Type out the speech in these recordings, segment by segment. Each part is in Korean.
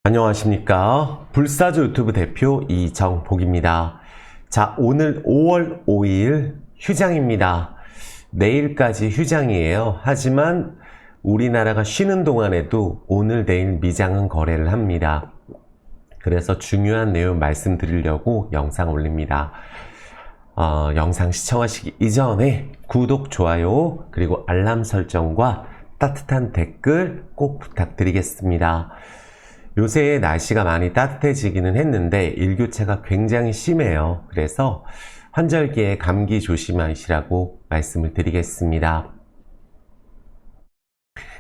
안녕하십니까. 불사조 유튜브 대표 이정복입니다. 자, 오늘 5월 5일 휴장입니다. 내일까지 휴장이에요. 하지만 우리나라가 쉬는 동안에도 오늘 내일 미장은 거래를 합니다. 그래서 중요한 내용 말씀드리려고 영상 올립니다. 영상 시청하시기 이전에 구독, 좋아요, 그리고 알람 설정과 따뜻한 댓글 꼭 부탁드리겠습니다. 요새 날씨가 많이 따뜻해지기는 했는데 일교차가 굉장히 심해요. 그래서 환절기에 감기 조심하시라고 말씀을 드리겠습니다.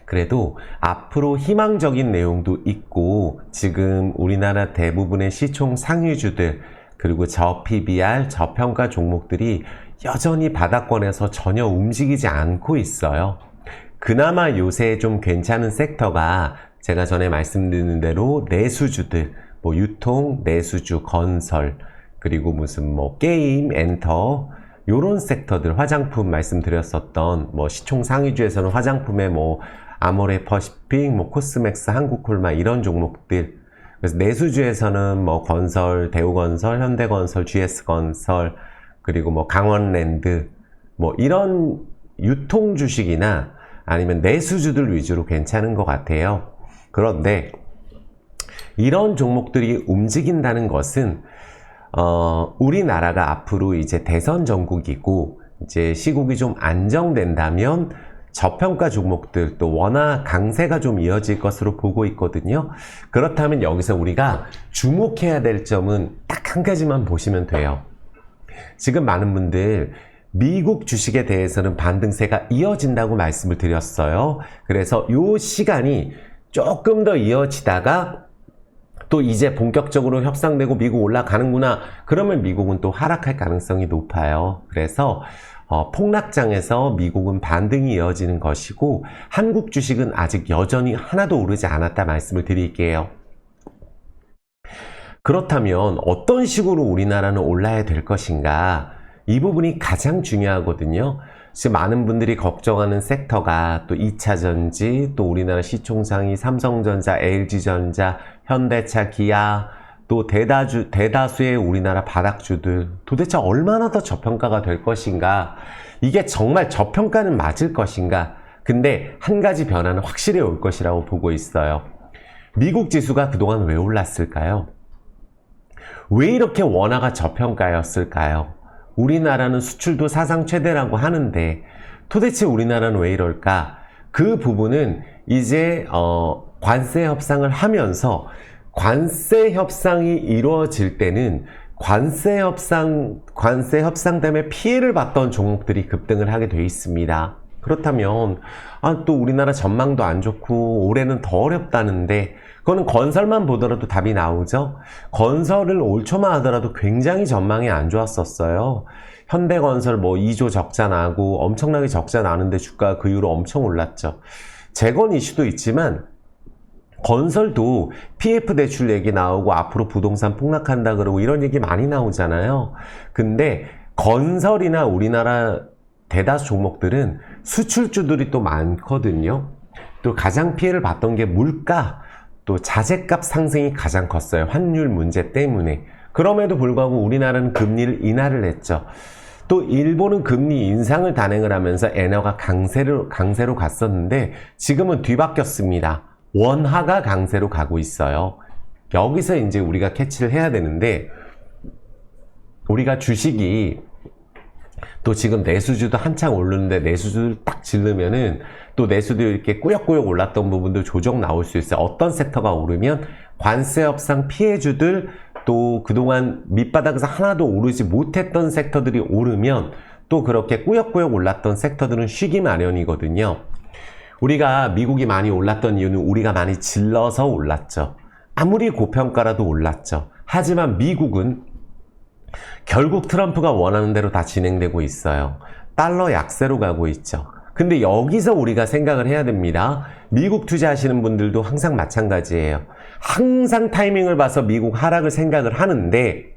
그래도 앞으로 희망적인 내용도 있고 지금 우리나라 대부분의 시총 상위주들 그리고 저PBR, 저평가 종목들이 여전히 바닥권에서 전혀 움직이지 않고 있어요. 그나마 요새 좀 괜찮은 섹터가 제가 전에 말씀드린 대로 내수주들, 유통, 내수주, 건설, 그리고 무슨 게임, 엔터, 요런 섹터들, 화장품 말씀드렸었던, 시총 상위주에서는 화장품에 아모레퍼시픽, 코스맥스, 한국콜마 이런 종목들. 그래서 내수주에서는 건설, 대우건설, 현대건설, GS건설, 그리고 강원랜드, 이런 유통 주식이나 아니면 내수주들 위주로 괜찮은 것 같아요. 그런데 이런 종목들이 움직인다는 것은 우리나라가 앞으로 이제 대선 전국이고 이제 시국이 좀 안정된다면 저평가 종목들 또 워낙 강세가 좀 이어질 것으로 보고 있거든요. 그렇다면 여기서 우리가 주목해야 될 점은 딱 한 가지만 보시면 돼요. 지금 많은 분들 미국 주식에 대해서는 반등세가 이어진다고 말씀을 드렸어요. 그래서 이 시간이 조금 더 이어지다가 또 이제 본격적으로 협상되고 미국 올라가는구나. 그러면 미국은 또 하락할 가능성이 높아요. 그래서 폭락장에서 미국은 반등이 이어지는 것이고 한국 주식은 아직 여전히 하나도 오르지 않았다 말씀을 드릴게요. 그렇다면 어떤 식으로 우리나라는 올라야 될 것인가? 이 부분이 가장 중요하거든요. 지금 많은 분들이 걱정하는 섹터가 또 2차전지, 또 우리나라 시총상위 삼성전자, LG전자, 현대차, 기아, 또 대다수의 우리나라 바닥주들 도대체 얼마나 더 저평가가 될 것인가? 이게 정말 저평가는 맞을 것인가? 근데 한 가지 변화는 확실히 올 것이라고 보고 있어요. 미국 지수가 그동안 왜 올랐을까요? 왜 이렇게 원화가 저평가였을까요? 우리나라는 수출도 사상 최대라고 하는데 도대체 우리나라는 왜 이럴까? 그 부분은 이제 관세 협상을 하면서 관세 협상이 이루어질 때는 관세 협상 때문에 피해를 봤던 종목들이 급등을 하게 돼 있습니다. 그렇다면 또 우리나라 전망도 안 좋고 올해는 더 어렵다는데 그거는 건설만 보더라도 답이 나오죠. 건설을 올 초만 하더라도 굉장히 전망이 안 좋았었어요. 현대건설 2조 적자 나고 엄청나게 적자 나는데 주가가 그 이후로 엄청 올랐죠. 재건 이슈도 있지만 건설도 PF 대출 얘기 나오고 앞으로 부동산 폭락한다 그러고 이런 얘기 많이 나오잖아요. 근데 건설이나 우리나라 대다수 종목들은 수출주들이 또 많거든요. 또 가장 피해를 봤던 게 물가, 또 자재값 상승이 가장 컸어요. 환율 문제 때문에. 그럼에도 불구하고 우리나라는 금리를 인하를 했죠. 또 일본은 금리 인상을 단행을 하면서 엔화가 강세로 갔었는데 지금은 뒤바뀌었습니다. 원화가 강세로 가고 있어요. 여기서 이제 우리가 캐치를 해야 되는데 우리가 주식이 또 지금 내수주도 한창 오르는데 내수주를 딱 질르면은 또 내수도 이렇게 꾸역꾸역 올랐던 부분도 조정 나올 수 있어요. 어떤 섹터가 오르면 관세 협상 피해주들 또 그동안 밑바닥에서 하나도 오르지 못했던 섹터들이 오르면 또 그렇게 꾸역꾸역 올랐던 섹터들은 쉬기 마련이거든요. 우리가 미국이 많이 올랐던 이유는 우리가 많이 질러서 올랐죠. 아무리 고평가라도 올랐죠. 하지만 미국은 결국 트럼프가 원하는 대로 다 진행되고 있어요. 달러 약세로 가고 있죠. 근데 여기서 우리가 생각을 해야 됩니다. 미국 투자하시는 분들도 항상 마찬가지예요. 항상 타이밍을 봐서 미국 하락을 생각을 하는데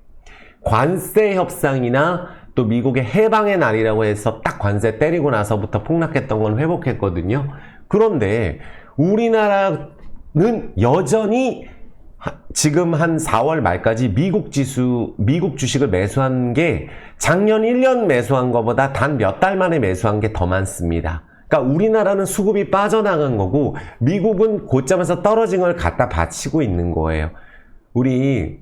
관세 협상이나 또 미국의 해방의 날이라고 해서 딱 관세 때리고 나서부터 폭락했던 건 회복했거든요. 그런데 우리나라는 여전히 지금 한 4월 말까지 미국 주식을 매수한 게 작년 1년 매수한 것보다 단 몇 달 만에 매수한 게 더 많습니다. 그러니까 우리나라는 수급이 빠져나간 거고 미국은 고점에서 떨어진 걸 갖다 바치고 있는 거예요. 우리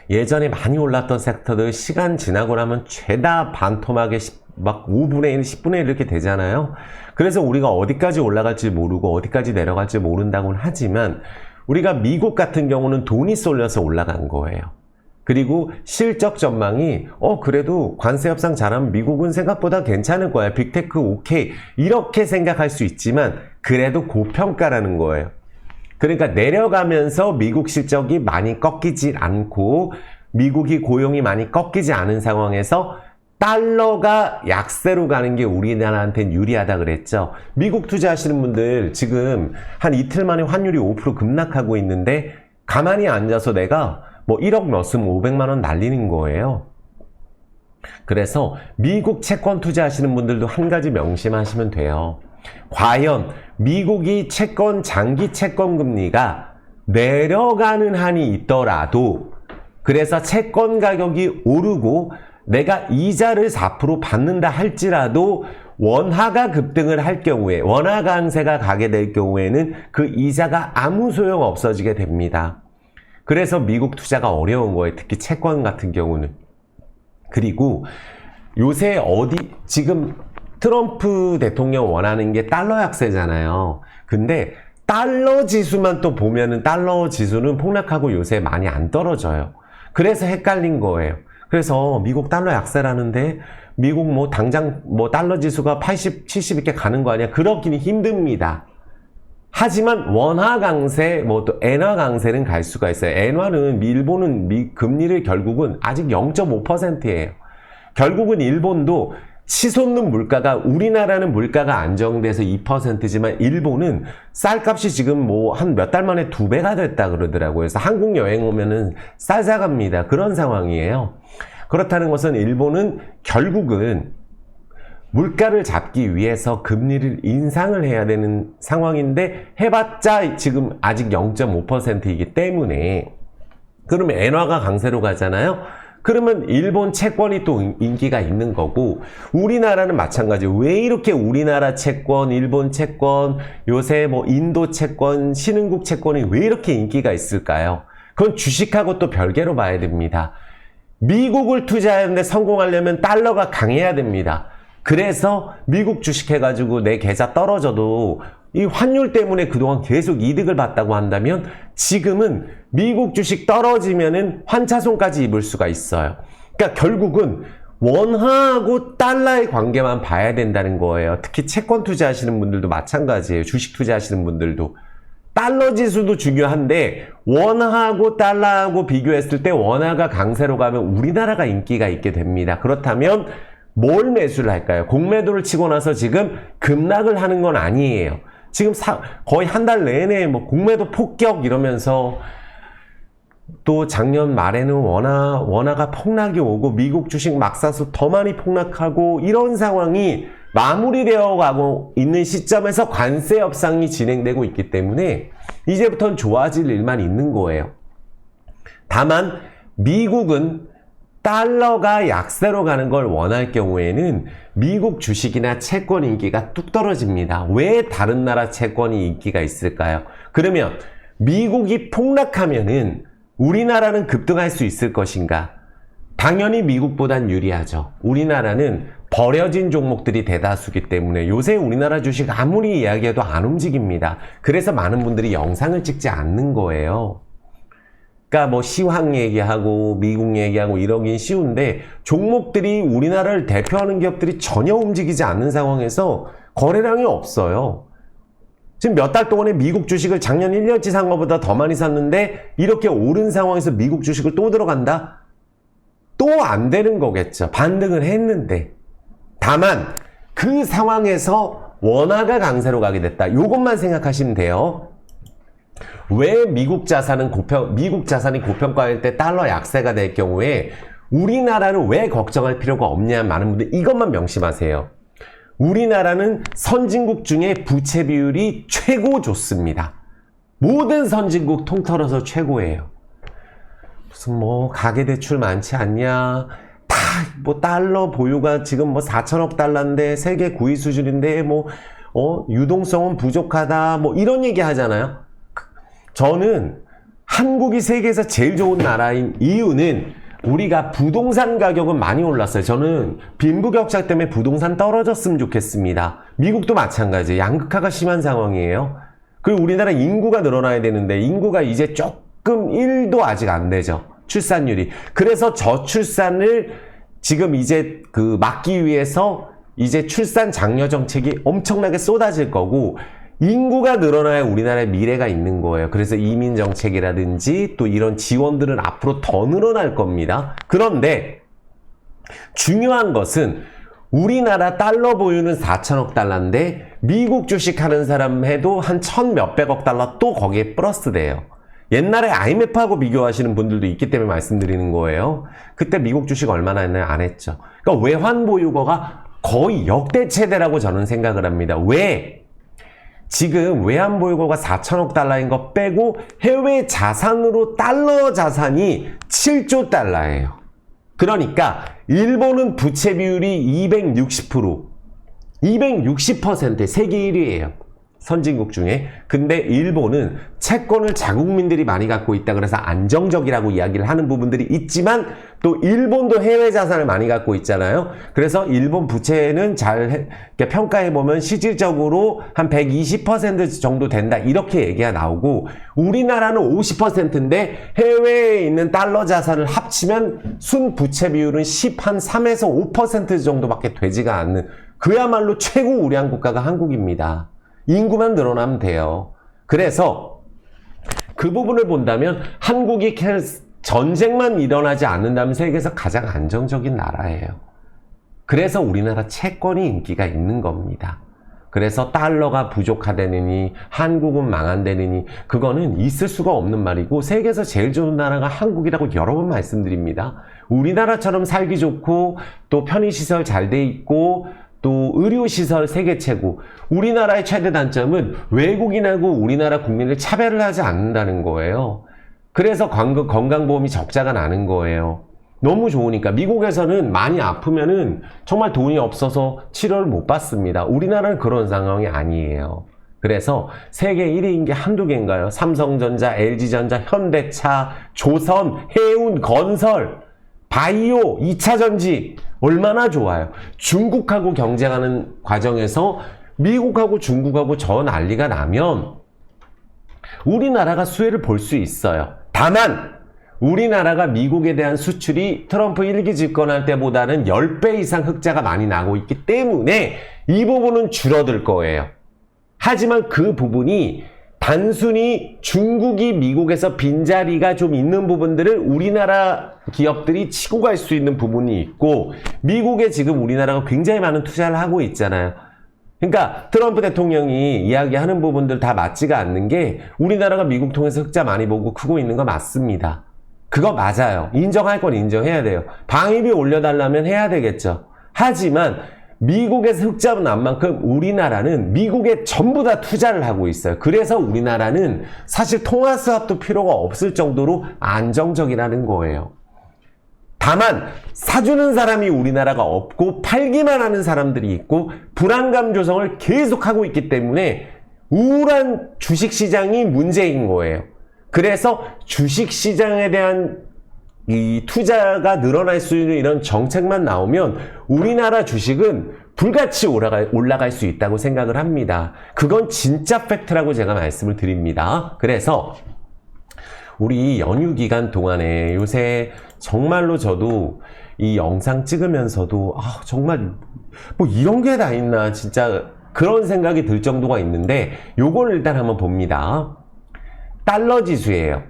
예전에 많이 올랐던 섹터들 시간 지나고 나면 죄다 반토막에 막 5분의 1, 10분의 1 이렇게 되잖아요. 그래서 우리가 어디까지 올라갈지 모르고 어디까지 내려갈지 모른다고는 하지만 우리가 미국 같은 경우는 돈이 쏠려서 올라간 거예요. 그리고 실적 전망이 그래도 관세 협상 잘하면 미국은 생각보다 괜찮을 거야. 빅테크 오케이. 이렇게 생각할 수 있지만 그래도 고평가라는 거예요. 그러니까 내려가면서 미국 실적이 많이 꺾이지 않고 미국이 고용이 많이 꺾이지 않은 상황에서 달러가 약세로 가는 게 우리나라한테는 유리하다 그랬죠. 미국 투자하시는 분들 지금 한 이틀 만에 환율이 5% 급락하고 있는데 가만히 앉아서 내가 뭐 1억 넣었으면 500만 원 날리는 거예요. 그래서 미국 채권 투자하시는 분들도 한 가지 명심하시면 돼요. 과연 미국이 장기 채권 금리가 내려가는 한이 있더라도 그래서 채권 가격이 오르고 내가 이자를 4% 받는다 할지라도 원화가 급등을 할 경우에 원화 강세가 가게 될 경우에는 그 이자가 아무 소용 없어지게 됩니다. 그래서 미국 투자가 어려운 거예요. 특히 채권 같은 경우는. 그리고 요새 지금 트럼프 대통령 원하는 게 달러 약세잖아요. 근데 달러 지수만 또 보면은 달러 지수는 폭락하고 요새 많이 안 떨어져요. 그래서 헷갈린 거예요. 그래서 미국 달러 약세라는데 미국 뭐 당장 뭐 달러 지수가 80, 70 이렇게 가는 거 아니야? 그러기는 힘듭니다. 하지만 원화 강세, 뭐 또 엔화 강세는 갈 수가 있어요. 엔화는 일본은 금리를 결국은 아직 0.5%예요. 결국은 일본도 치솟는 물가가 우리나라는 물가가 안정돼서 2%지만 일본은 쌀값이 지금 뭐 한 몇 달 만에 2배가 됐다 그러더라고요. 그래서 한국 여행 오면은 쌀 사갑니다. 그런 상황이에요. 그렇다는 것은 일본은 결국은 물가를 잡기 위해서 금리를 인상을 해야 되는 상황인데 해봤자 지금 아직 0.5%이기 때문에 그러면 엔화가 강세로 가잖아요. 그러면 일본 채권이 또 인기가 있는 거고 우리나라는 마찬가지예요. 왜 이렇게 우리나라 채권, 일본 채권, 요새 뭐 인도 채권, 신흥국 채권이 왜 이렇게 인기가 있을까요? 그건 주식하고 또 별개로 봐야 됩니다. 미국을 투자하는데 성공하려면 달러가 강해야 됩니다. 그래서 미국 주식 해가지고 내 계좌 떨어져도 이 환율 때문에 그동안 계속 이득을 봤다고 한다면 지금은 미국 주식 떨어지면은 환차손까지 입을 수가 있어요. 그러니까 결국은 원화하고 달러의 관계만 봐야 된다는 거예요. 특히 채권 투자하시는 분들도 마찬가지예요. 주식 투자하시는 분들도. 달러 지수도 중요한데 원화하고 달러하고 비교했을 때 원화가 강세로 가면 우리나라가 인기가 있게 됩니다. 그렇다면 뭘 매수를 할까요? 공매도를 치고 나서 지금 급락을 하는 건 아니에요. 지금 거의 한 달 내내 뭐 공매도 폭격 이러면서 또 작년 말에는 원화가 폭락이 오고 미국 주식 막 사서 더 많이 폭락하고 이런 상황이 마무리되어 가고 있는 시점에서 관세 협상이 진행되고 있기 때문에 이제부터는 좋아질 일만 있는 거예요. 다만 미국은 달러가 약세로 가는 걸 원할 경우에는 미국 주식이나 채권 인기가 뚝 떨어집니다. 왜 다른 나라 채권이 인기가 있을까요? 그러면 미국이 폭락하면은 우리나라는 급등할 수 있을 것인가? 당연히 미국보단 유리하죠. 우리나라는 버려진 종목들이 대다수기 때문에 요새 우리나라 주식 아무리 이야기해도 안 움직입니다. 그래서 많은 분들이 영상을 찍지 않는 거예요. 그러니까 뭐 시황 얘기하고 미국 얘기하고 이러긴 쉬운데 종목들이 우리나라를 대표하는 기업들이 전혀 움직이지 않는 상황에서 거래량이 없어요. 지금 몇 달 동안에 미국 주식을 작년 1년치 산 것보다 더 많이 샀는데 이렇게 오른 상황에서 미국 주식을 또 들어간다? 또 안 되는 거겠죠. 반등을 했는데. 다만 그 상황에서 원화가 강세로 가게 됐다. 요것만 생각하시면 돼요. 왜 미국 자산이 고평가일 때 달러 약세가 될 경우에 우리나라는 왜 걱정할 필요가 없냐 많은 분들 이것만 명심하세요. 우리나라는 선진국 중에 부채 비율이 최고 좋습니다. 모든 선진국 통틀어서 최고예요. 무슨 뭐 가계대출 많지 않냐, 다 뭐 달러 보유가 지금 뭐 4천억 달러인데 세계 9위 수준인데 뭐 유동성은 부족하다, 뭐 이런 얘기 하잖아요. 저는 한국이 세계에서 제일 좋은 나라인 이유는 우리가 부동산 가격은 많이 올랐어요. 저는 빈부격차 때문에 부동산 떨어졌으면 좋겠습니다. 미국도 마찬가지예요. 양극화가 심한 상황이에요. 그리고 우리나라 인구가 늘어나야 되는데 인구가 이제 조금 1도 아직 안 되죠. 출산율이. 그래서 저출산을 지금 이제 막기 위해서 이제 출산 장려 정책이 엄청나게 쏟아질 거고, 인구가 늘어나야 우리나라의 미래가 있는 거예요. 그래서 이민 정책이라든지 또 이런 지원들은 앞으로 더 늘어날 겁니다. 그런데 중요한 것은 우리나라 달러 보유는 4천억 달러인데 미국 주식하는 사람 해도 한 1,000 몇백억 달러 또 거기에 플러스 돼요. 옛날에 IMF하고 비교하시는 분들도 있기 때문에 말씀드리는 거예요. 그때 미국 주식 얼마나 했나요? 안 했죠. 그러니까 외환 보유고가 거의 역대 최대라고 저는 생각을 합니다. 왜? 지금 외환 보유고가 4천억 달러인 거 빼고 해외 자산으로 달러 자산이 7조 달러예요. 그러니까 일본은 부채 비율이 260%, 260% 세계 1위예요. 선진국 중에. 근데 일본은 채권을 자국민들이 많이 갖고 있다 그래서 안정적이라고 이야기를 하는 부분들이 있지만 또 일본도 해외 자산을 많이 갖고 있잖아요. 그래서 일본 부채는 잘 평가해보면 실질적으로 한 120% 정도 된다, 이렇게 얘기가 나오고, 우리나라는 50%인데 해외에 있는 달러 자산을 합치면 순 부채 비율은 3에서 5% 정도밖에 되지가 않는, 그야말로 최고 우량한 국가가 한국입니다. 인구만 늘어나면 돼요. 그래서 그 부분을 본다면 한국이 전쟁만 일어나지 않는다면 세계에서 가장 안정적인 나라예요. 그래서 우리나라 채권이 인기가 있는 겁니다. 그래서 달러가 부족하다느니 한국은 망한다느니 그거는 있을 수가 없는 말이고, 세계에서 제일 좋은 나라가 한국이라고 여러 번 말씀드립니다. 우리나라처럼 살기 좋고 또 편의시설 잘 돼 있고 또 의료시설 세계 최고. 우리나라의 최대 단점은 외국인하고 우리나라 국민을 차별을 하지 않는다는 거예요. 그래서 건강보험이 적자가 나는 거예요. 너무 좋으니까. 미국에서는 많이 아프면은 정말 돈이 없어서 치료를 못 받습니다. 우리나라는 그런 상황이 아니에요. 그래서 세계 1위인 게 한두 개인가요? 삼성전자, LG전자, 현대차, 조선, 해운, 건설, 바이오, 2차전지 얼마나 좋아요. 중국하고 경쟁하는 과정에서 미국하고 중국하고 저 난리가 나면 우리나라가 수혜를 볼 수 있어요. 다만 우리나라가 미국에 대한 수출이 트럼프 1기 집권할 때보다는 10배 이상 흑자가 많이 나고 있기 때문에 이 부분은 줄어들 거예요. 하지만 그 부분이 단순히 중국이 미국에서 빈자리가 좀 있는 부분들을 우리나라 기업들이 치고 갈 수 있는 부분이 있고, 미국에 지금 우리나라가 굉장히 많은 투자를 하고 있잖아요. 그러니까 트럼프 대통령이 이야기하는 부분들 다 맞지가 않는 게, 우리나라가 미국 통해서 흑자 많이 보고 크고 있는 거 맞습니다. 그거 맞아요. 인정할 건 인정해야 돼요. 방위비 올려달라면 해야 되겠죠. 하지만 미국에서 흑자 난 만큼 우리나라는 미국에 전부 다 투자를 하고 있어요. 그래서 우리나라는 사실 통화수합도 필요가 없을 정도로 안정적이라는 거예요. 다만 사주는 사람이 우리나라가 없고 팔기만 하는 사람들이 있고 불안감 조성을 계속하고 있기 때문에 우울한 주식시장이 문제인 거예요. 그래서 주식시장에 대한 이 투자가 늘어날 수 있는 이런 정책만 나오면 우리나라 주식은 불같이 올라갈 수 있다고 생각을 합니다. 그건 진짜 팩트라고 제가 말씀을 드립니다. 그래서 우리 연휴 기간 동안에 요새 정말로 저도 이 영상 찍으면서도 정말 뭐 이런 게 다 있나 진짜 그런 생각이 들 정도가 있는데, 요걸 일단 한번 봅니다. 달러 지수예요.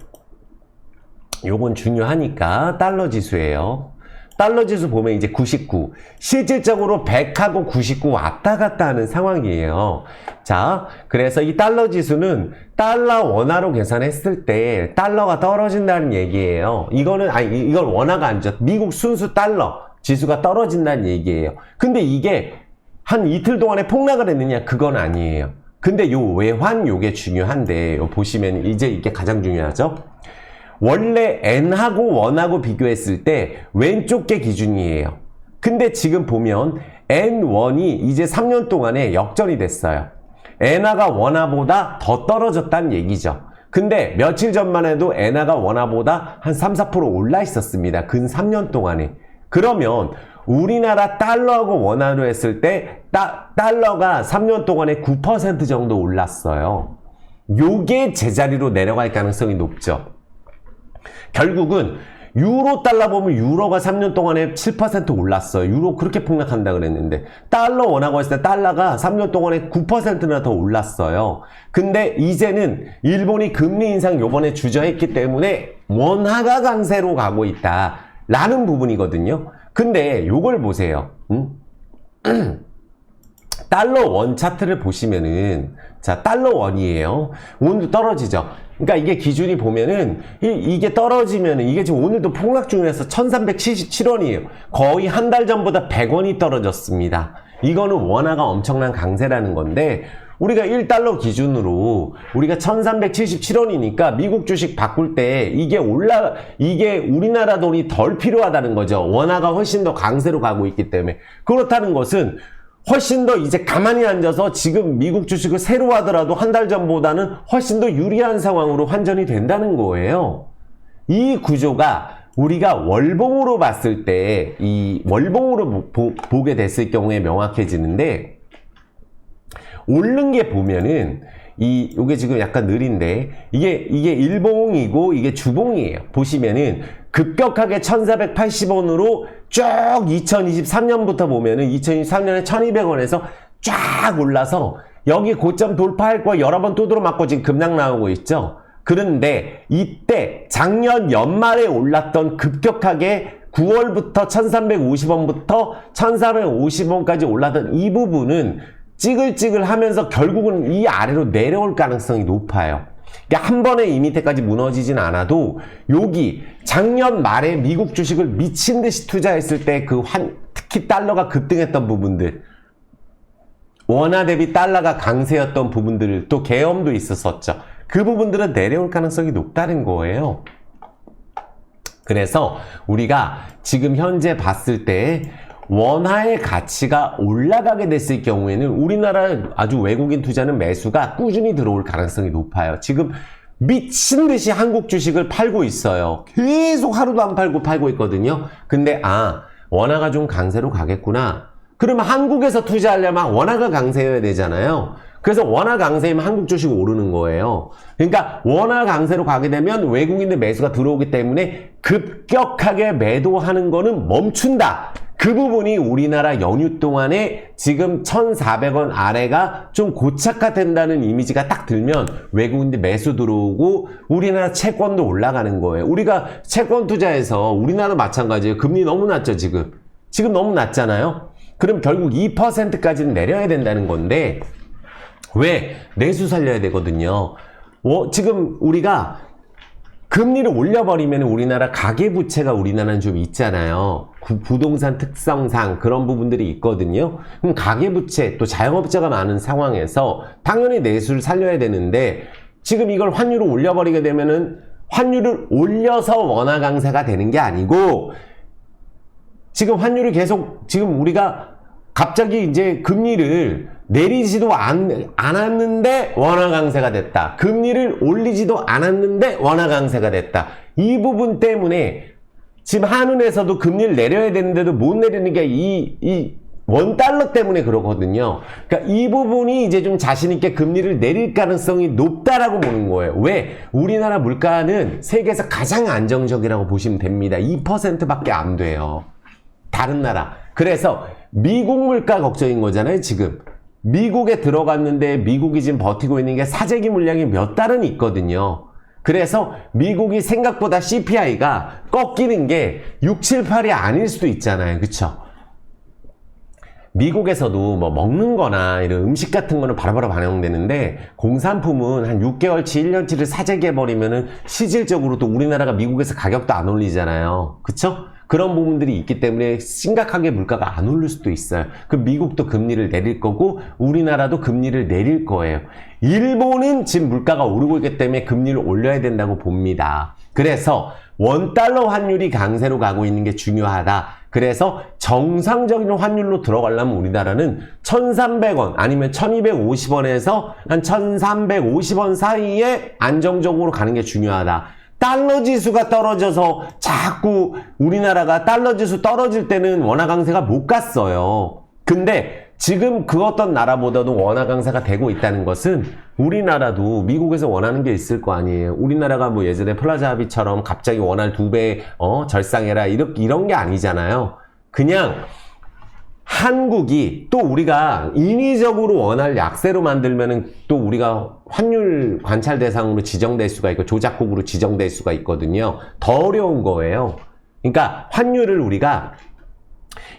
요건 중요하니까 달러 지수예요. 달러 지수 보면 이제 99. 실질적으로 100하고 99 왔다 갔다 하는 상황이에요. 자, 그래서 이 달러 지수는 달러 원화로 계산했을 때 달러가 떨어진다는 얘기예요. 이걸 원화가 아니죠. 미국 순수 달러 지수가 떨어진다는 얘기예요. 근데 이게 한 이틀 동안에 폭락을 했느냐? 그건 아니에요. 근데 요 외환 요게 중요한데 요 보시면 이제 이게 가장 중요하죠. 원래 N하고 원하고 비교했을 때 왼쪽 게 기준이에요. 근데 지금 보면 N1이 이제 3년 동안에 역전이 됐어요. 엔화가 원화보다 더 떨어졌다는 얘기죠. 근데 며칠 전만 해도 엔화가 원화보다 한 3, 4% 올라 있었습니다. 근 3년 동안에. 그러면 우리나라 달러하고 원화로 했을 때 달러가 3년 동안에 9% 정도 올랐어요. 요게 제자리로 내려갈 가능성이 높죠. 결국은 유로 달러 보면 유로가 3년 동안에 7% 올랐어요. 유로 그렇게 폭락한다 그랬는데 달러 원화고 했을 때 달러가 3년 동안에 9%나 더 올랐어요. 근데 이제는 일본이 금리 인상 요번에 주저했기 때문에 원화가 강세로 가고 있다 라는 부분이거든요. 근데 요걸 보세요. 달러 원 차트를 보시면은 자 달러 원이에요. 오늘도 떨어지죠. 그러니까 이게 기준이 보면은 이게 떨어지면은 이게 지금 오늘도 폭락 중에서 1377원이에요. 거의 한 달 전보다 100원이 떨어졌습니다. 이거는 원화가 엄청난 강세라는 건데 우리가 1달러 기준으로 우리가 1377원이니까 미국 주식 바꿀 때 이게 우리나라 돈이 덜 필요하다는 거죠. 원화가 훨씬 더 강세로 가고 있기 때문에. 그렇다는 것은 훨씬 더 이제 가만히 앉아서 지금 미국 주식을 새로 하더라도 한 달 전보다는 훨씬 더 유리한 상황으로 환전이 된다는 거예요. 이 구조가 우리가 월봉으로 봤을 때 이 월봉으로 보게 됐을 경우에 명확해지는데 오른 게 보면은 요게 지금 약간 느린데 이게 일봉이고 이게 주봉이에요. 보시면은 급격하게 1480원으로 쭉 2023년부터 보면은 2023년에 1200원에서 쫙 올라서 여기 고점 돌파할 거 여러 번 두드러 맞고 지금 급락 나오고 있죠. 그런데 이때 작년 연말에 올랐던 급격하게 9월부터 1350원부터 1450원까지 올랐던 이 부분은 찌글찌글 하면서 결국은 이 아래로 내려올 가능성이 높아요. 그러니까 한 번에 이 밑에까지 무너지진 않아도 여기 작년 말에 미국 주식을 미친 듯이 투자했을 때 특히 달러가 급등했던 부분들 원화 대비 달러가 강세였던 부분들 또 계엄도 있었었죠. 그 부분들은 내려올 가능성이 높다는 거예요. 그래서 우리가 지금 현재 봤을 때 원화의 가치가 올라가게 됐을 경우에는 우리나라 아주 외국인 투자는 매수가 꾸준히 들어올 가능성이 높아요. 지금 미친 듯이 한국 주식을 팔고 있어요. 계속 하루도 안 팔고 있거든요. 근데 원화가 좀 강세로 가겠구나. 그러면 한국에서 투자하려면 원화가 강세여야 되잖아요. 그래서 원화 강세이면 한국 주식 오르는 거예요. 그러니까 원화 강세로 가게 되면 외국인들 매수가 들어오기 때문에 급격하게 매도하는 거는 멈춘다. 그 부분이 우리나라 연휴 동안에 지금 1,400원 아래가 좀 고착화된다는 이미지가 딱 들면 외국인들 매수 들어오고 우리나라 채권도 올라가는 거예요. 우리가 채권 투자해서 우리나라 마찬가지예요. 금리 너무 낮죠, 지금. 지금 너무 낮잖아요. 그럼 결국 2%까지는 내려야 된다는 건데 왜? 내수 살려야 되거든요. 지금 우리가 금리를 올려버리면 우리나라 가계부채가 우리나라는 좀 있잖아요. 부동산 특성상 그런 부분들이 있거든요. 그럼 가계부채 또 자영업자가 많은 상황에서 당연히 내수를 살려야 되는데 지금 이걸 환율을 올려버리게 되면은 환율을 올려서 원화 강세가 되는 게 아니고 지금 환율이 계속 지금 우리가 갑자기 이제 금리를 내리지도 않았는데 원화 강세가 됐다. 금리를 올리지도 않았는데 원화 강세가 됐다. 이 부분 때문에 지금 한은에서도 금리를 내려야 되는데도 못 내리는 게 이 원달러 때문에 그러거든요. 그러니까 이 부분이 이제 좀 자신있게 금리를 내릴 가능성이 높다라고 보는 거예요. 왜? 우리나라 물가는 세계에서 가장 안정적이라고 보시면 됩니다. 2%밖에 안 돼요. 다른 나라. 그래서 미국 물가 걱정인 거잖아요, 지금. 미국에 들어갔는데 미국이 지금 버티고 있는 게 사재기 물량이 몇 달은 있거든요. 그래서 미국이 생각보다 CPI가 꺾이는 게 6, 7, 8이 아닐 수도 있잖아요. 그쵸? 미국에서도 뭐 먹는 거나 이런 음식 같은 거는 바로바로 반영되는데 공산품은 한 6개월치, 1년치를 사재기해버리면은 실질적으로 또 우리나라가 미국에서 가격도 안 올리잖아요. 그쵸? 그런 부분들이 있기 때문에 심각하게 물가가 안 오를 수도 있어요. 그 미국도 금리를 내릴 거고 우리나라도 금리를 내릴 거예요. 일본은 지금 물가가 오르고 있기 때문에 금리를 올려야 된다고 봅니다. 그래서 원달러 환율이 강세로 가고 있는 게 중요하다. 그래서 정상적인 환율로 들어가려면 우리나라는 1,300원 아니면 1,250원에서 한 1,350원 사이에 안정적으로 가는 게 중요하다. 달러 지수가 떨어져서 자꾸 우리나라가 달러 지수 떨어질 때는 원화 강세가 못 갔어요. 근데 지금 그 어떤 나라보다도 원화 강세가 되고 있다는 것은 우리나라도 미국에서 원하는 게 있을 거 아니에요. 우리나라가 뭐 예전에 플라자 합의처럼 갑자기 원화를 2배 절상해라 이런 게 아니잖아요. 그냥 한국이 또 우리가 인위적으로 원화를 약세로 만들면은 또 우리가 환율 관찰 대상으로 지정될 수가 있고 조작국으로 지정될 수가 있거든요. 더 어려운 거예요. 그러니까 환율을 우리가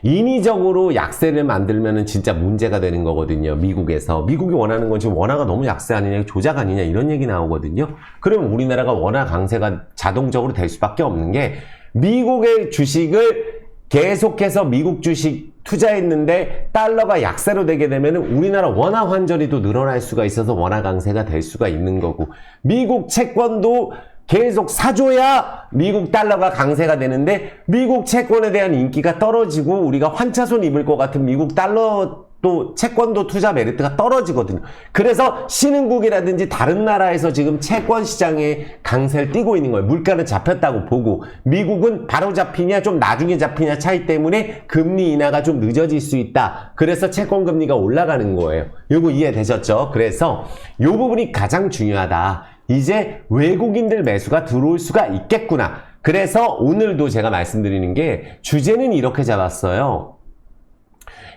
인위적으로 약세를 만들면은 진짜 문제가 되는 거거든요. 미국에서. 미국이 원하는 건 지금 원화가 너무 약세 아니냐, 조작 아니냐 이런 얘기 나오거든요. 그러면 우리나라가 원화 강세가 자동적으로 될 수밖에 없는 게 미국의 주식을 계속해서 미국 주식 투자했는데 달러가 약세로 되게 되면 우리나라 원화 환전이 또 늘어날 수가 있어서 원화 강세가 될 수가 있는 거고 미국 채권도 계속 사줘야 미국 달러가 강세가 되는데 미국 채권에 대한 인기가 떨어지고 우리가 환차손 입을 것 같은 미국 달러 또 채권도 투자 메리트가 떨어지거든요. 그래서 신흥국이라든지 다른 나라에서 지금 채권 시장에 강세를 띠고 있는 거예요. 물가는 잡혔다고 보고 미국은 바로 잡히냐 좀 나중에 잡히냐 차이 때문에 금리 인하가 좀 늦어질 수 있다. 그래서 채권 금리가 올라가는 거예요. 요거 이해되셨죠? 그래서 요 부분이 가장 중요하다. 이제 외국인들 매수가 들어올 수가 있겠구나. 그래서 오늘도 제가 말씀드리는 게 주제는 이렇게 잡았어요.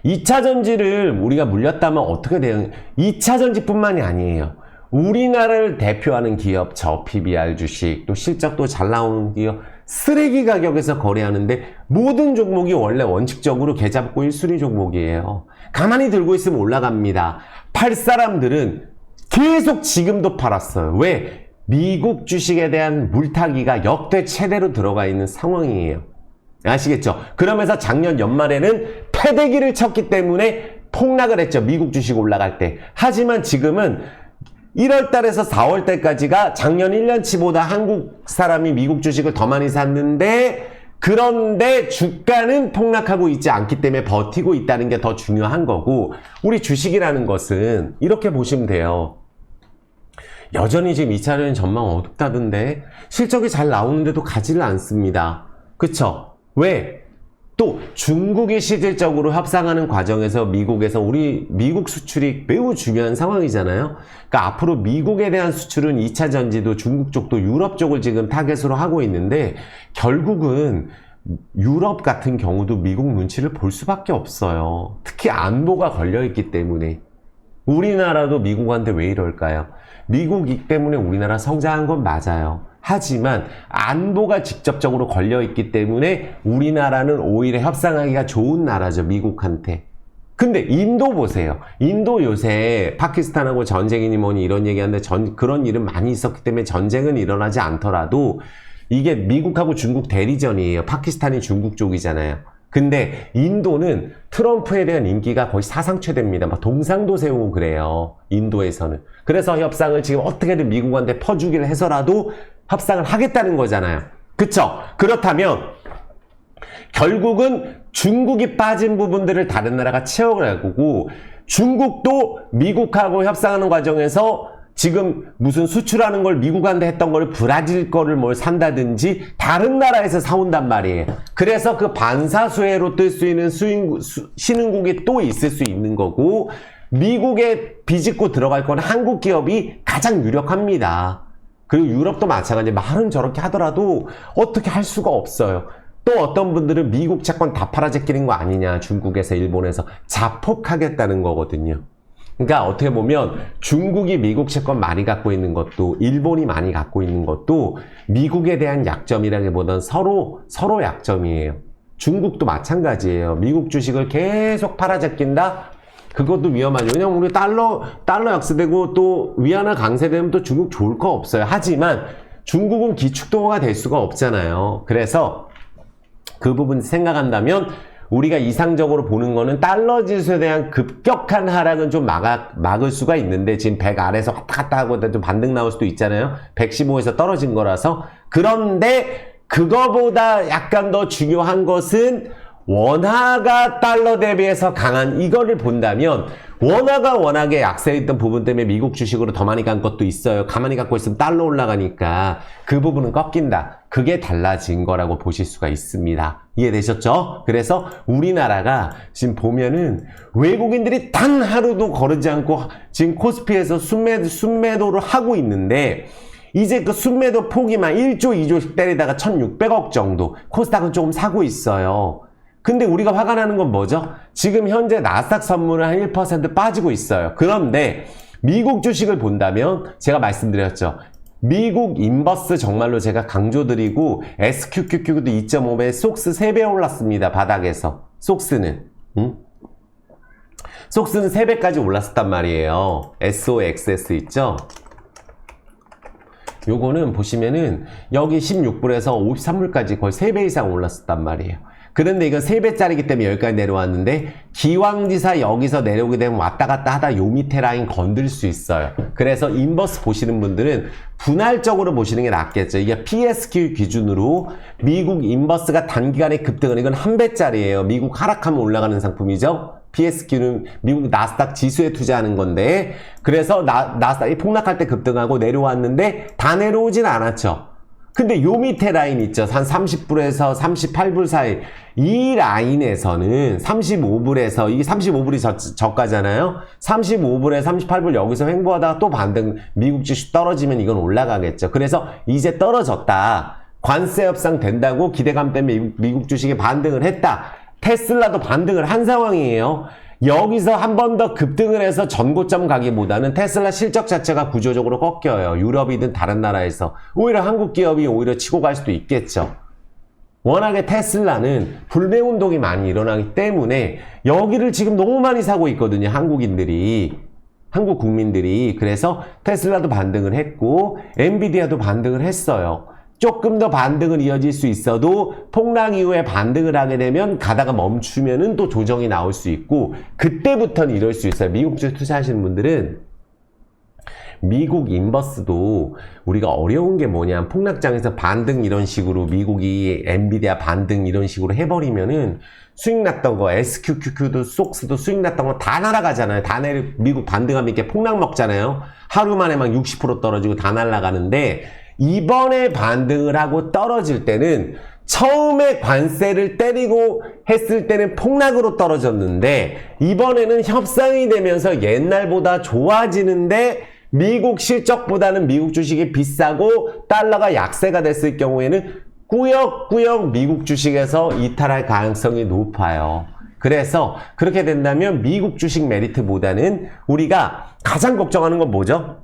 2차전지를 우리가 물렸다면 어떻게 돼요? 2차전지뿐만이 아니에요. 우리나라를 대표하는 기업, 저 PBR 주식, 또 실적도 잘 나오는 기업, 쓰레기 가격에서 거래하는데 모든 종목이 원래 원칙적으로 계좌복구 1순위 종목이에요. 가만히 들고 있으면 올라갑니다. 팔 사람들은 계속 지금도 팔았어요. 왜? 미국 주식에 대한 물타기가 역대 최대로 들어가 있는 상황이에요. 아시겠죠? 그러면서 작년 연말에는 패대기를 쳤기 때문에 폭락을 했죠. 미국 주식 올라갈 때. 하지만 지금은 1월 달에서 4월 달까지가 작년 1년치보다 한국 사람이 미국 주식을 더 많이 샀는데 그런데 주가는 폭락하고 있지 않기 때문에 버티고 있다는 게 더 중요한 거고 우리 주식이라는 것은 이렇게 보시면 돼요. 여전히 지금 2차전 전망 어둡다던데 실적이 잘 나오는데도 가지를 않습니다. 그쵸? 왜? 또 중국이 실질적으로 협상하는 과정에서 미국에서 우리 미국 수출이 매우 중요한 상황이잖아요. 그러니까 앞으로 미국에 대한 수출은 2차 전지도 중국 쪽도 유럽 쪽을 지금 타겟으로 하고 있는데 결국은 유럽 같은 경우도 미국 눈치를 볼 수밖에 없어요. 특히 안보가 걸려있기 때문에. 우리나라도 미국한테 왜 이럴까요? 미국이기 때문에 우리나라 성장한 건 맞아요. 하지만 안보가 직접적으로 걸려있기 때문에 우리나라는 오히려 협상하기가 좋은 나라죠. 미국한테. 근데 인도 보세요. 인도 요새 파키스탄하고 전쟁이니 뭐니 이런 얘기하는데 그런 일은 많이 있었기 때문에 전쟁은 일어나지 않더라도 이게 미국하고 중국 대리전이에요. 파키스탄이 중국 쪽이잖아요. 근데 인도는 트럼프에 대한 인기가 거의 사상 최대입니다. 막 동상도 세우고 그래요. 인도에서는. 그래서 협상을 지금 어떻게든 미국한테 퍼주기를 해서라도 협상을 하겠다는 거잖아요. 그쵸? 그렇다면 결국은 중국이 빠진 부분들을 다른 나라가 채워가고 중국도 미국하고 협상하는 과정에서 지금 무슨 수출하는 걸 미국한테 했던 걸 브라질 거를 뭘 산다든지 다른 나라에서 사온단 말이에요. 그래서 그 반사수혜로 뜰 수 있는 신흥국이 또 있을 수 있는 거고 미국에 비집고 들어갈 건 한국 기업이 가장 유력합니다. 그리고 유럽도 마찬가지. 말은 저렇게 하더라도 어떻게 할 수가 없어요. 또 어떤 분들은 미국 채권 다 팔아제끼는 거 아니냐. 중국에서 일본에서 자폭하겠다는 거거든요. 그러니까 어떻게 보면 중국이 미국 채권 많이 갖고 있는 것도 일본이 많이 갖고 있는 것도 미국에 대한 약점이라기보다는 서로 약점이에요. 중국도 마찬가지예요. 미국 주식을 계속 팔아제낀다? 그것도 위험하죠. 왜냐면 우리 달러 약세되고 또 위안화 강세되면 또 중국 좋을 거 없어요. 하지만 중국은 기축도가 될 수가 없잖아요. 그래서 그 부분 생각한다면 우리가 이상적으로 보는 거는 달러 지수에 대한 급격한 하락은 좀 막을 수가 있는데 지금 100 아래에서 왔다 갔다 하고 좀 반등 나올 수도 있잖아요. 115에서 떨어진 거라서. 그런데 그거보다 약간 더 중요한 것은 원화가 달러 대비해서 강한 이거를 본다면 원화가 워낙에 약세했던 부분 때문에 미국 주식으로 더 많이 간 것도 있어요. 가만히 갖고 있으면 달러 올라가니까 그 부분은 꺾인다. 그게 달라진 거라고 보실 수가 있습니다. 이해되셨죠? 그래서 우리나라가 지금 보면은 외국인들이 단 하루도 거르지 않고 지금 코스피에서 순매도를 하고 있는데 이제 그 순매도 폭이만 1조, 2조씩 때리다가 1,600억 정도 코스닥은 조금 사고 있어요. 근데 우리가 화가 나는 건 뭐죠? 지금 현재 나스닥 선물은 한 1% 빠지고 있어요. 그런데 미국 주식을 본다면 제가 말씀드렸죠. 미국 인버스 정말로 제가 강조드리고 SQQQ도 2.5배, 속스 3배 올랐습니다. 바닥에서. 속스는. 속스는 3배까지 올랐었단 말이에요. SOXS 있죠? 요거는 보시면은 여기 16불에서 53불까지 거의 3배 이상 올랐었단 말이에요. 그런데 이건 3배짜리기 때문에 여기까지 내려왔는데 기왕지사 여기서 내려오게 되면 왔다 갔다 하다 요 밑에 라인 건들 수 있어요. 그래서 인버스 보시는 분들은 분할적으로 보시는 게 낫겠죠. 이게 PSQ 기준으로 미국 인버스가 단기간에 급등은 이건 1배짜리예요. 미국 하락하면 올라가는 상품이죠. PSQ는 미국 나스닥 지수에 투자하는 건데 그래서 나스닥이 폭락할 때 급등하고 내려왔는데 다 내려오진 않았죠. 근데 요 밑에 라인 있죠. 한 30불에서 38불 사이. 이 라인에서는 35불에서, 이게 35불이 저가잖아요? 35불에 38불 여기서 횡보하다가 또 반등, 미국 주식 떨어지면 이건 올라가겠죠. 그래서 이제 떨어졌다. 관세 협상 된다고 기대감 때문에 미국 주식이 반등을 했다. 테슬라도 반등을 한 상황이에요. 여기서 한 번 더 급등을 해서 전고점 가기보다는 테슬라 실적 자체가 구조적으로 꺾여요. 유럽이든 다른 나라에서. 오히려 한국 기업이 오히려 치고 갈 수도 있겠죠. 워낙에 테슬라는 불매운동이 많이 일어나기 때문에 여기를 지금 너무 많이 사고 있거든요. 한국 국민들이. 그래서 테슬라도 반등을 했고 엔비디아도 반등을 했어요. 조금 더 반등을 이어질 수 있어도 폭락 이후에 반등을 하게 되면 가다가 멈추면은 또 조정이 나올 수 있고 그때부터는 이럴 수 있어요. 미국 주식 투자하시는 분들은 미국 인버스도 우리가 어려운 게 뭐냐 폭락장에서 반등 이런 식으로 미국이 엔비디아 반등 이런 식으로 해버리면은 수익 났던 거 SQQQ도 속스도 수익 났던 거 다 날아가잖아요. 미국 반등하면 이렇게 폭락 먹잖아요. 하루 만에 막 60% 떨어지고 다 날아가는데 이번에 반등을 하고 떨어질 때는 처음에 관세를 때리고 했을 때는 폭락으로 떨어졌는데 이번에는 협상이 되면서 옛날보다 좋아지는데 미국 실적보다는 미국 주식이 비싸고 달러가 약세가 됐을 경우에는 꾸역꾸역 미국 주식에서 이탈할 가능성이 높아요. 그래서 그렇게 된다면 미국 주식 메리트보다는 우리가 가장 걱정하는 건 뭐죠?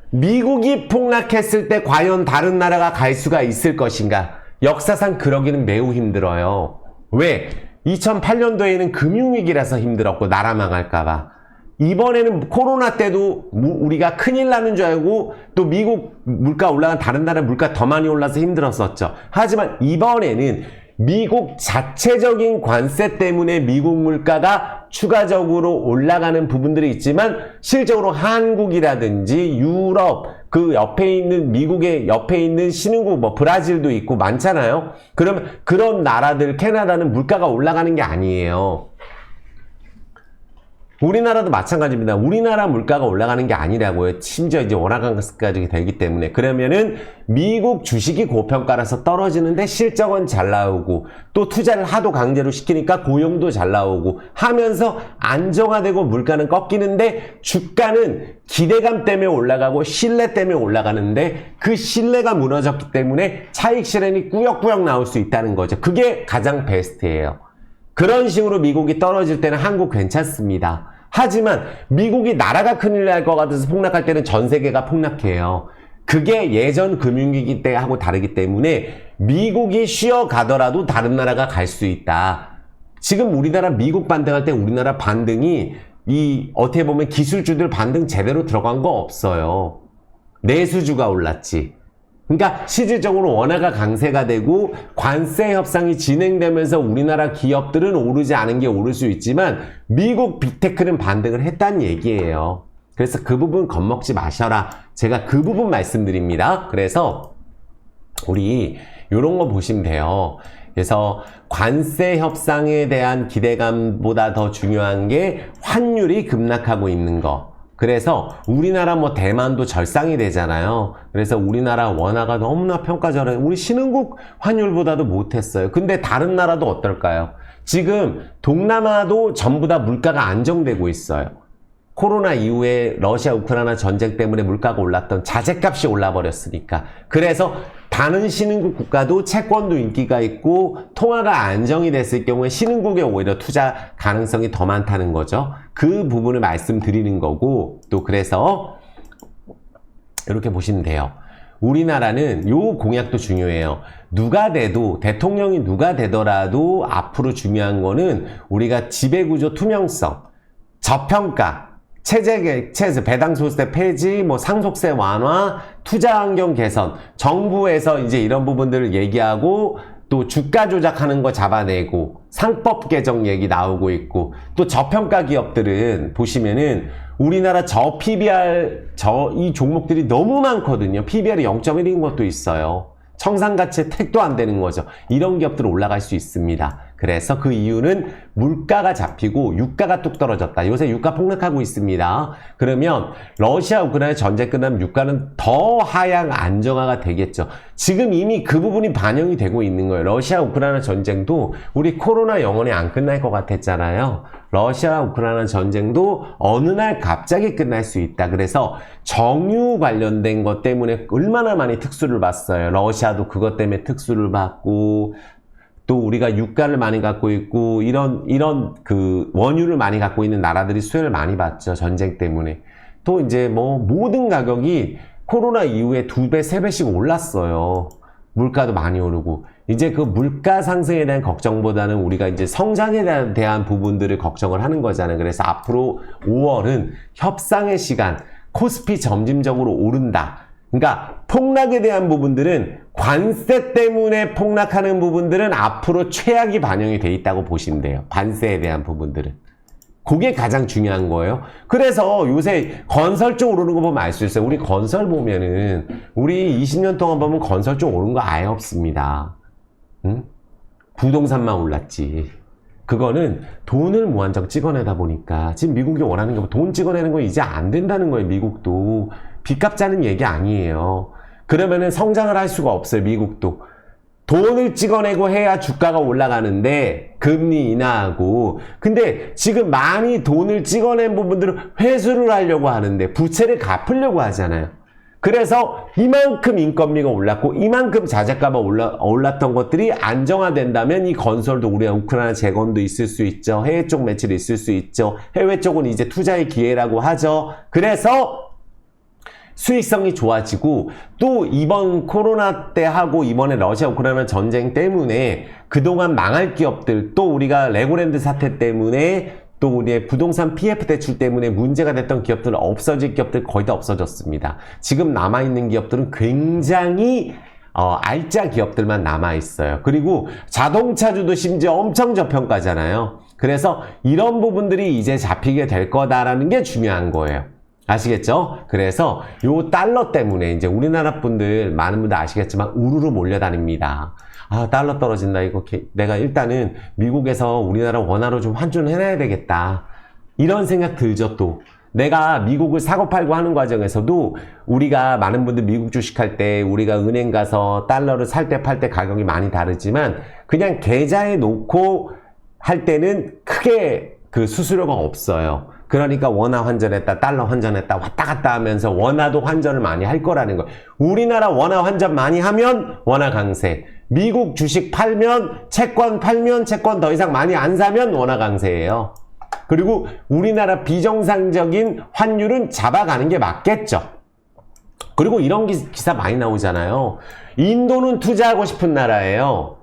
미국이 폭락했을 때 과연 다른 나라가 갈 수가 있을 것인가? 역사상 그러기는 매우 힘들어요. 왜? 2008년도에는 금융위기라서 힘들었고 나라 망할까봐. 이번에는 코로나 때도 우리가 큰일 나는 줄 알고 또 미국 물가 올라간 다른 나라 물가 더 많이 올라서 힘들었었죠. 하지만 이번에는 미국 자체적인 관세 때문에 미국 물가가 추가적으로 올라가는 부분들이 있지만 실적으로 한국이라든지 유럽 그 옆에 있는 미국의 옆에 있는 신흥국 뭐 브라질도 있고 많잖아요. 그러면 그런 나라들 캐나다는 물가가 올라가는 게 아니에요. 우리나라도 마찬가지입니다. 우리나라 물가가 올라가는 게 아니라고요. 심지어 이제 원화강세까지 되기 때문에. 그러면은 미국 주식이 고평가라서 떨어지는데 실적은 잘 나오고 또 투자를 하도 강제로 시키니까 고용도 잘 나오고 하면서 안정화되고 물가는 꺾이는데 주가는 기대감 때문에 올라가고 신뢰 때문에 올라가는데 그 신뢰가 무너졌기 때문에 차익 실현이 꾸역꾸역 나올 수 있다는 거죠. 그게 가장 베스트예요. 그런 식으로 미국이 떨어질 때는 한국 괜찮습니다. 하지만 미국이 나라가 큰일 날 것 같아서 폭락할 때는 전 세계가 폭락해요. 그게 예전 금융위기 때하고 다르기 때문에 미국이 쉬어가더라도 다른 나라가 갈 수 있다. 지금 우리나라 미국 반등할 때 우리나라 반등이 어떻게 보면 기술주들 반등 제대로 들어간 거 없어요. 내수주가 올랐지. 그러니까 실질적으로 원화가 강세가 되고 관세 협상이 진행되면서 우리나라 기업들은 오르지 않은 게 오를 수 있지만 미국 빅테크는 반등을 했다는 얘기예요. 그래서 그 부분 겁먹지 마셔라. 제가 그 부분 말씀드립니다. 그래서 우리 이런 거 보시면 돼요. 그래서 관세 협상에 대한 기대감보다 더 중요한 게 환율이 급락하고 있는 거. 그래서 우리나라 뭐 대만도 절상이 되잖아요. 그래서 우리나라 원화가 너무나 평가절하, 우리 신흥국 환율보다도 못했어요. 근데 다른 나라도 어떨까요? 지금 동남아도 전부 다 물가가 안정되고 있어요. 코로나 이후에 러시아 우크라이나 전쟁 때문에 물가가 올랐던 자재값이 올라버렸으니까. 그래서 다른 신흥국 국가도 채권도 인기가 있고 통화가 안정이 됐을 경우에 신흥국에 오히려 투자 가능성이 더 많다는 거죠. 그 부분을 말씀드리는 거고, 또 그래서 이렇게 보시면 돼요. 우리나라는 요 공약도 중요해요. 누가 돼도, 대통령이 누가 되더라도 앞으로 중요한 거는 우리가 지배구조 투명성, 저평가, 체제, 배당소득세 폐지, 뭐 상속세 완화, 투자환경 개선, 정부에서 이제 이런 부분들을 얘기하고 또 주가 조작하는 거 잡아내고 상법 개정 얘기 나오고 있고, 또 저평가 기업들은 보시면은 우리나라 PBR, 이 종목들이 너무 많거든요. PBR이 0.1인 것도 있어요. 청산가치에 택도 안 되는 거죠. 이런 기업들 올라갈 수 있습니다. 그래서 그 이유는 물가가 잡히고 유가가 뚝 떨어졌다. 요새 유가 폭락하고 있습니다. 그러면 러시아 우크라이나 전쟁 끝나면 유가는 더 하향 안정화가 되겠죠. 지금 이미 그 부분이 반영이 되고 있는 거예요. 러시아 우크라이나 전쟁도 우리 코로나 영원히 안 끝날 것 같았잖아요. 러시아 우크라이나 전쟁도 어느 날 갑자기 끝날 수 있다. 그래서 정유 관련된 것 때문에 얼마나 많이 특수를 봤어요. 러시아도 그것 때문에 특수를 받고, 또 우리가 유가를 많이 갖고 있고 이런 그 원유를 많이 갖고 있는 나라들이 수혜를 많이 받죠. 전쟁 때문에. 또 이제 뭐 모든 가격이 코로나 이후에 2배, 3배씩 올랐어요. 물가도 많이 오르고. 이제 그 물가 상승에 대한 걱정보다는 우리가 이제 성장에 대한 부분들을 걱정을 하는 거잖아요. 그래서 앞으로 5월은 협상의 시간, 코스피 점진적으로 오른다. 그러니까 폭락에 대한 부분들은, 관세 때문에 폭락하는 부분들은 앞으로 최악이 반영이 돼 있다고 보시면 돼요. 관세에 대한 부분들은. 그게 가장 중요한 거예요. 그래서 요새 건설 쪽 오르는 거 보면 알 수 있어요. 우리 건설 보면은, 우리 20년 동안 보면 건설 쪽 오른 거 아예 없습니다. 응? 부동산만 올랐지. 그거는 돈을 무한정 찍어내다 보니까, 지금 미국이 원하는 게 돈 찍어내는 거 이제 안 된다는 거예요. 미국도. 빚값 자는 얘기 아니에요. 그러면은 성장을 할 수가 없어요. 미국도. 돈을 찍어내고 해야 주가가 올라가는데, 금리 인하하고. 근데 지금 많이 돈을 찍어낸 부분들은 회수를 하려고 하는데 부채를 갚으려고 하잖아요. 그래서 이만큼 인건비가 올랐고 이만큼 자재가가 올랐던 것들이 안정화된다면 이 건설도, 우리가 우크라이나 재건도 있을 수 있죠. 해외 쪽 매출이 있을 수 있죠. 해외 쪽은 이제 투자의 기회라고 하죠. 그래서 수익성이 좋아지고, 또 이번 코로나 때 하고 이번에 러시아 우크라이나 전쟁 때문에 그동안 망할 기업들, 또 우리가 레고랜드 사태 때문에, 또 우리의 부동산 PF 대출 때문에 문제가 됐던 기업들, 없어질 기업들 거의 다 없어졌습니다. 지금 남아있는 기업들은 굉장히 알짜 기업들만 남아있어요. 그리고 자동차주도 심지어 엄청 저평가잖아요. 그래서 이런 부분들이 이제 잡히게 될 거다라는 게 중요한 거예요. 아시겠죠? 그래서 요 달러 때문에 이제 우리나라 분들, 많은 분들 아시겠지만 우르르 몰려다닙니다. 아, 달러 떨어진다. 이거 내가 일단은 미국에서 우리나라 원화로 좀 환전을 해놔야 되겠다. 이런 생각 들죠. 또 내가 미국을 사고 팔고 하는 과정에서도, 우리가 많은 분들 미국 주식할 때 우리가 은행 가서 달러를 살 때 팔 때 가격이 많이 다르지만, 그냥 계좌에 놓고 할 때는 크게 그 수수료가 없어요. 그러니까 원화 환전했다, 달러 환전했다, 왔다 갔다 하면서 원화도 환전을 많이 할 거라는 거예요. 우리나라 원화 환전 많이 하면 원화 강세. 미국 주식 팔면, 채권 팔면, 채권 더 이상 많이 안 사면 원화 강세예요. 그리고 우리나라 비정상적인 환율은 잡아가는 게 맞겠죠. 그리고 이런 기사 많이 나오잖아요. 인도는 투자하고 싶은 나라예요.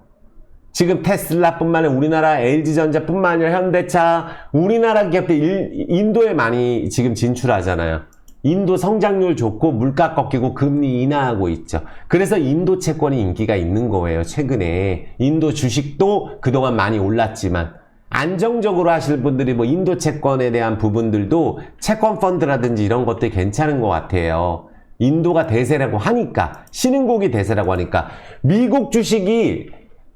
지금 테슬라뿐만 아니라 우리나라 LG전자뿐만 아니라 현대차, 우리나라 기업들 인도에 많이 지금 진출하잖아요. 인도 성장률 좋고 물가 꺾이고 금리 인하하고 있죠. 그래서 인도 채권이 인기가 있는 거예요. 최근에 인도 주식도 그동안 많이 올랐지만 안정적으로 하실 분들이 뭐 인도 채권에 대한 부분들도 채권 펀드라든지 이런 것들이 괜찮은 것 같아요. 인도가 대세라고 하니까, 신흥국이 대세라고 하니까. 미국 주식이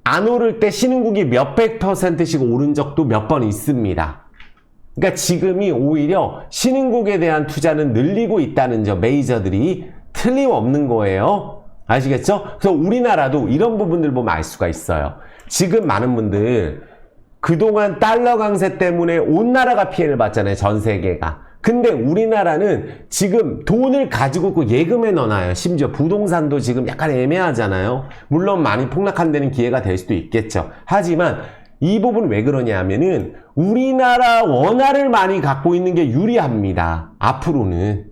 안 오를 때 신흥국이 몇백 %씩 오른 적도 몇 번 있습니다. 그러니까 지금이 오히려 신흥국에 대한 투자는 늘리고 있다는 점, 메이저들이 틀림없는 거예요. 아시겠죠? 그래서 우리나라도 이런 부분들 보면 알 수가 있어요. 지금 많은 분들 그동안 달러 강세 때문에 온 나라가 피해를 봤잖아요. 전 세계가. 근데 우리나라는 지금 돈을 가지고 있고 예금에 넣어놔요. 심지어 부동산도 지금 약간 애매하잖아요. 물론 많이 폭락한 데는 기회가 될 수도 있겠죠. 하지만 이 부분 왜 그러냐 하면은 우리나라 원화를 많이 갖고 있는 게 유리합니다. 앞으로는.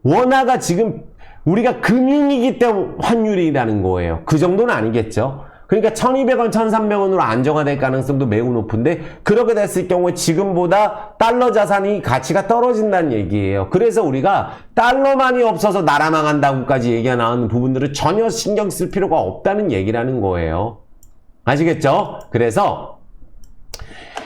원화가 지금 우리가 금융이기 때문에 환율이라는 거예요. 그 정도는 아니겠죠. 그러니까 1200원, 1300원으로 안정화될 가능성도 매우 높은데 그렇게 됐을 경우에 지금보다 달러 자산이 가치가 떨어진다는 얘기예요. 그래서 우리가 달러만이 없어서 나라 망한다고까지 얘기가 나오는 부분들을 전혀 신경 쓸 필요가 없다는 얘기라는 거예요. 아시겠죠? 그래서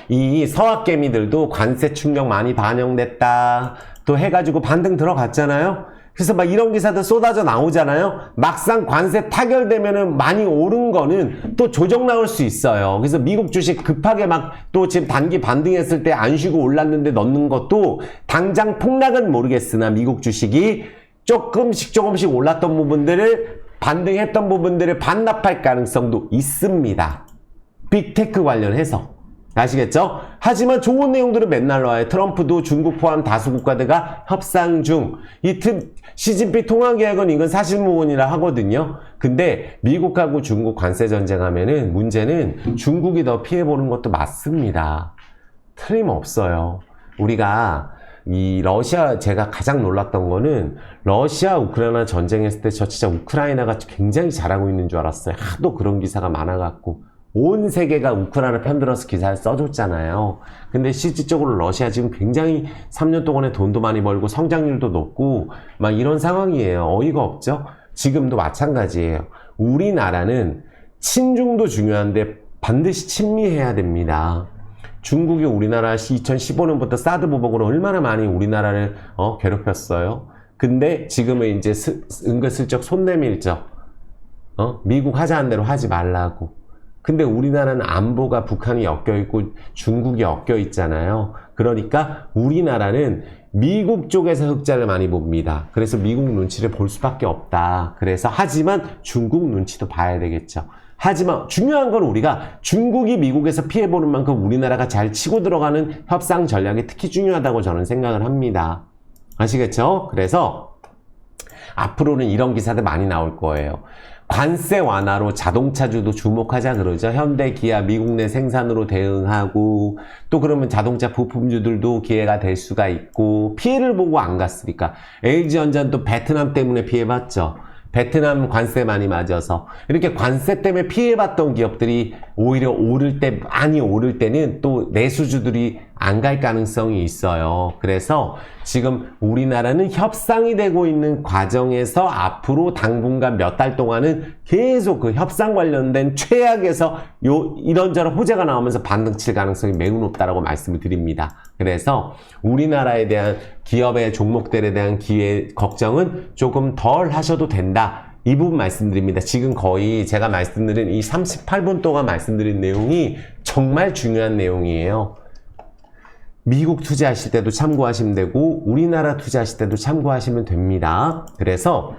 이 서학개미들도 관세 충격 많이 반영됐다 또 해가지고 반등 들어갔잖아요. 그래서 막 이런 기사들 쏟아져 나오잖아요. 막상 관세 타결되면은 많이 오른 거는 또 조정 나올 수 있어요. 그래서 미국 주식 급하게 막 또 지금 단기 반등했을 때 안 쉬고 올랐는데 넣는 것도 당장 폭락은 모르겠으나 미국 주식이 조금씩 올랐던 부분들을 반등했던 부분들을 반납할 가능성도 있습니다. 빅테크 관련해서. 아시겠죠? 하지만 좋은 내용들은 맨날 나와요. 트럼프도 중국 포함 다수 국가들과 협상 중. 시진핑 통화계약은 이건 사실무근이라 하거든요. 근데 미국하고 중국 관세 전쟁하면은 문제는 중국이 더 피해보는 것도 맞습니다. 틀림없어요. 우리가 이 러시아, 제가 가장 놀랐던 거는 러시아 우크라이나 전쟁했을 때 저 진짜 우크라이나가 굉장히 잘하고 있는 줄 알았어요. 하도 그런 기사가 많아갖고 온 세계가 우크라이나 편들어서 기사를 써줬잖아요. 근데 실질적으로 러시아 지금 굉장히 3년 동안에 돈도 많이 벌고 성장률도 높고 막 이런 상황이에요. 어이가 없죠? 지금도 마찬가지예요. 우리나라는 친중도 중요한데 반드시 친미해야 됩니다. 중국이 우리나라 2015년부터 사드 보복으로 얼마나 많이 우리나라를 괴롭혔어요. 근데 지금은 이제 은근슬쩍 손 내밀죠. 미국 하자는 대로 하지 말라고. 근데 우리나라는 안보가 북한이 엮여있고 중국이 엮여있잖아요. 그러니까 우리나라는 미국 쪽에서 흑자를 많이 봅니다. 그래서 미국 눈치를 볼 수밖에 없다. 그래서 하지만 중국 눈치도 봐야 되겠죠. 하지만 중요한 건 우리가 중국이 미국에서 피해보는 만큼 우리나라가 잘 치고 들어가는 협상 전략이 특히 중요하다고 저는 생각을 합니다. 아시겠죠? 그래서 앞으로는 이런 기사들 많이 나올 거예요. 관세 완화로 자동차주도 주목하자 그러죠. 현대, 기아, 미국 내 생산으로 대응하고 또 그러면 자동차 부품주들도 기회가 될 수가 있고 피해를 보고 안 갔으니까 LG전자는 또 베트남 때문에 피해봤죠. 베트남 관세 많이 맞아서 이렇게 관세 때문에 피해봤던 기업들이 오히려 오를 때 많이 오를 때는 또 내수주들이 안 갈 가능성이 있어요. 그래서 지금 우리나라는 협상이 되고 있는 과정에서 앞으로 당분간 몇 달 동안은 계속 그 협상 관련된 최악에서 이런저런 호재가 나오면서 반등 칠 가능성이 매우 높다라고 말씀을 드립니다. 그래서 우리나라에 대한 기업의 종목들에 대한 기회 걱정은 조금 덜 하셔도 된다. 이 부분 말씀드립니다. 지금 거의 제가 말씀드린 이 38분 동안 말씀드린 내용이 정말 중요한 내용이에요. 미국 투자하실 때도 참고하시면 되고 우리나라 투자하실 때도 참고하시면 됩니다. 그래서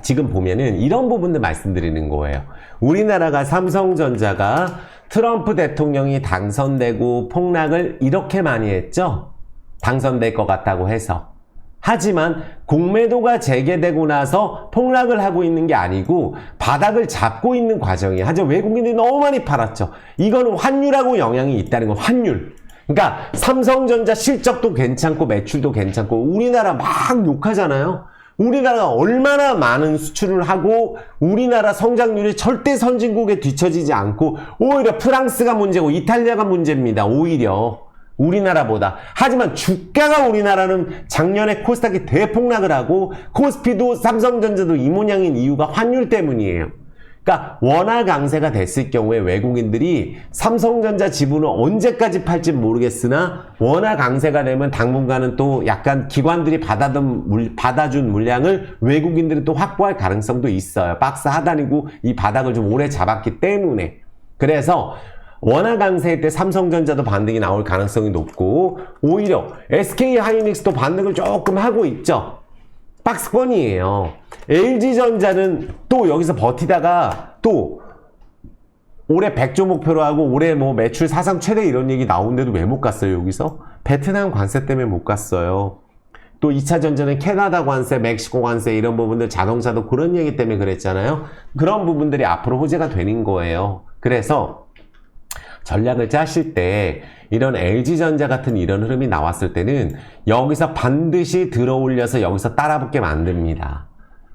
지금 보면은 이런 부분들 말씀드리는 거예요. 우리나라가 삼성전자가 트럼프 대통령이 당선되고 폭락을 이렇게 많이 했죠. 당선될 것 같다고 해서. 하지만 공매도가 재개되고 나서 폭락을 하고 있는 게 아니고 바닥을 잡고 있는 과정이에요. 하지만 외국인들이 너무 많이 팔았죠. 이거는 환율하고 영향이 있다는 거. 환율. 그러니까 삼성전자 실적도 괜찮고 매출도 괜찮고 우리나라 막 욕하잖아요. 우리나라가 얼마나 많은 수출을 하고 우리나라 성장률이 절대 선진국에 뒤처지지 않고 오히려 프랑스가 문제고 이탈리아가 문제입니다. 오히려. 우리나라보다. 하지만 주가가 우리나라는 작년에 코스닥이 대폭락을 하고 코스피도 삼성전자도 이 모양인 이유가 환율 때문이에요. 그러니까 원화 강세가 됐을 경우에 외국인들이 삼성전자 지분을 언제까지 팔지 모르겠으나 원화 강세가 되면 당분간은 또 약간 기관들이 받아준 물량을 외국인들이 또 확보할 가능성도 있어요. 박스 하단이고 이 바닥을 좀 오래 잡았기 때문에. 그래서 원화 강세일 때 삼성전자도 반등이 나올 가능성이 높고 오히려 SK하이닉스도 반등을 조금 하고 있죠. 박스권이에요. LG전자는 또 여기서 버티다가 또 올해 100조 목표로 하고 올해 뭐 매출 사상 최대 이런 얘기 나오는데도 왜 못 갔어요, 여기서? 베트남 관세 때문에 못 갔어요. 또 2차 전지는 캐나다 관세, 멕시코 관세 이런 부분들 자동차도 그런 얘기 때문에 그랬잖아요. 그런 부분들이 앞으로 호재가 되는 거예요. 그래서 전략을 짜실 때 이런 LG전자 같은 이런 흐름이 나왔을 때는 여기서 반드시 들어올려서 여기서 따라붙게 만듭니다.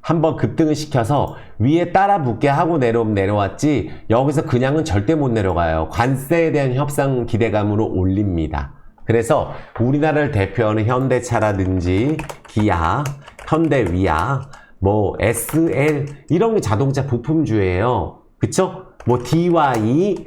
한번 급등을 시켜서 위에 따라붙게 하고 내려왔지 여기서 그냥은 절대 못 내려가요. 관세에 대한 협상 기대감으로 올립니다. 그래서 우리나라를 대표하는 현대차라든지 기아, 현대위아, 뭐 SL 이런 게 자동차 부품주예요. 그쵸? 뭐 DY,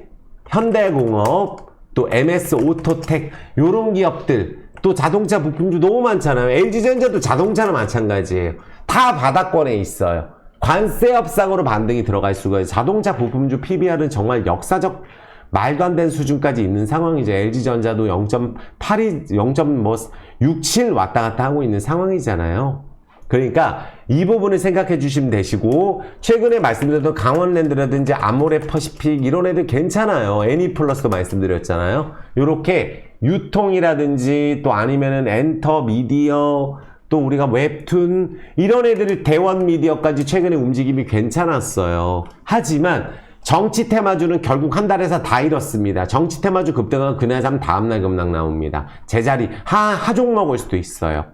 현대공업, 또 MS 오토텍 요런 기업들 또 자동차 부품주 너무 많잖아요. LG전자도 자동차는 마찬가지예요. 다 바닥권에 있어요. 관세 협상으로 반등이 들어갈 수가 있어요. 자동차 부품주 PBR은 정말 역사적 말도 안 되는 수준까지 있는 상황이죠. LG전자도 0.82, 0.67 왔다 갔다 하고 있는 상황이잖아요. 그러니까 이 부분을 생각해 주시면 되시고 최근에 말씀드렸던 강원랜드라든지 아모레퍼시픽 이런 애들 괜찮아요. 애니플러스도 말씀드렸잖아요. 요렇게 유통이라든지 또 아니면은 엔터미디어 또 우리가 웹툰 이런 애들을 대원미디어까지 최근에 움직임이 괜찮았어요. 하지만 정치 테마주는 결국 한 달에서 다 잃었습니다. 정치 테마주 급등하면 그날 잠 다음날 급락 나옵니다. 제자리 하종 먹을 수도 있어요.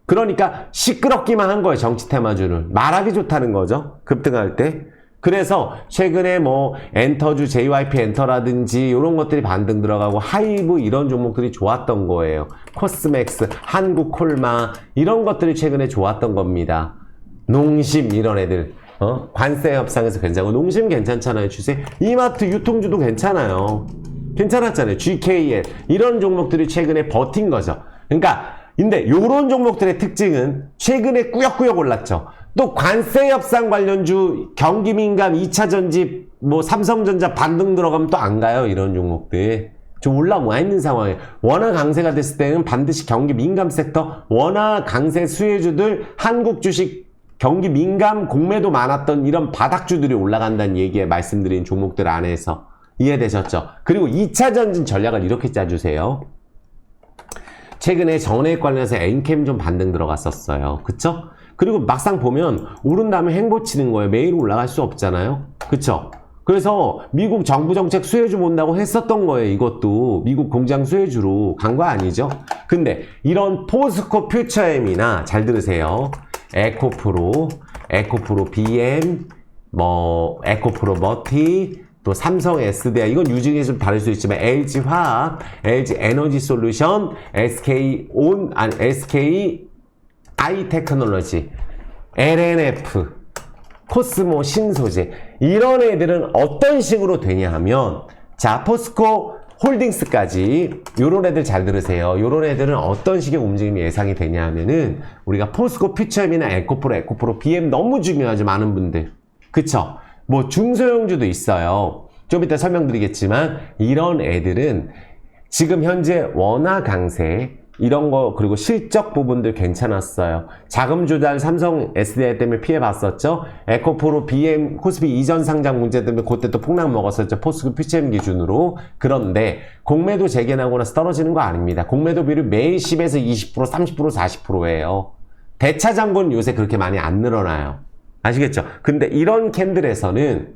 그러니까 시끄럽기만 한 거예요. 정치 테마주는 말하기 좋다는 거죠. 급등할 때. 그래서 최근에 뭐 엔터주 JYP 엔터라든지 이런 것들이 반등 들어가고 하이브 이런 종목들이 좋았던 거예요. 코스맥스, 한국콜마 이런 것들이 최근에 좋았던 겁니다. 농심 이런 애들 관세 협상에서 괜찮고 농심 괜찮잖아요. 주세 이마트 유통주도 괜찮아요. 괜찮았잖아요. GKL 이런 종목들이 최근에 버틴 거죠. 그러니까 근데 요런 종목들의 특징은 최근에 꾸역꾸역 올랐죠. 또 관세 협상 관련주 경기민감 2차전지 뭐 삼성전자 반등 들어가면 또 안 가요. 이런 종목들 좀 올라와 있는 상황이에요. 원화 강세가 됐을 때는 반드시 경기민감 섹터 원화 강세 수혜주들 한국 주식 경기민감 공매도 많았던 이런 바닥주들이 올라간다는 얘기에 말씀드린 종목들 안에서 이해되셨죠? 그리고 2차전지 전략을 이렇게 짜주세요. 최근에 전해액 관련해서 엔캠 좀 반등 들어갔었어요. 그쵸? 그리고 막상 보면 오른 다음에 행보치는 거예요. 매일 올라갈 수 없잖아요. 그쵸? 그래서 미국 정부 정책 수혜주 본다고 했었던 거예요. 이것도 미국 공장 수혜주로 간 거 아니죠? 근데 이런 포스코 퓨처엠이나 잘 들으세요. 에코프로 BM, 뭐 에코프로 머티 또 삼성 SDI 이건 유증이 좀 다를 수 있지만 LG화학, LG에너지솔루션, SK 아이테크놀로지, LNF, 코스모 신소재 이런 애들은 어떤 식으로 되냐 하면 자 포스코 홀딩스까지 요런 애들 잘 들으세요. 요런 애들은 어떤 식의 움직임이 예상이 되냐 하면은 우리가 포스코 퓨처엠이나 에코프로 BM 너무 중요하죠. 많은 분들 그쵸? 뭐 중소형주도 있어요. 좀 이따 설명드리겠지만 이런 애들은 지금 현재 원화 강세 이런 거 그리고 실적 부분들 괜찮았어요. 자금 조달 삼성 SDI 때문에 피해 봤었죠. 에코프로 BM 코스피 이전 상장 문제 때문에 그때 또 폭락 먹었었죠. 포스코 퓨처엠 기준으로. 그런데 공매도 재개나고 나서 떨어지는 거 아닙니다. 공매도 비율이 매일 10에서 20%, 30%, 40%예요. 대차장고는 요새 그렇게 많이 안 늘어나요. 아시겠죠? 근데 이런 캔들에서는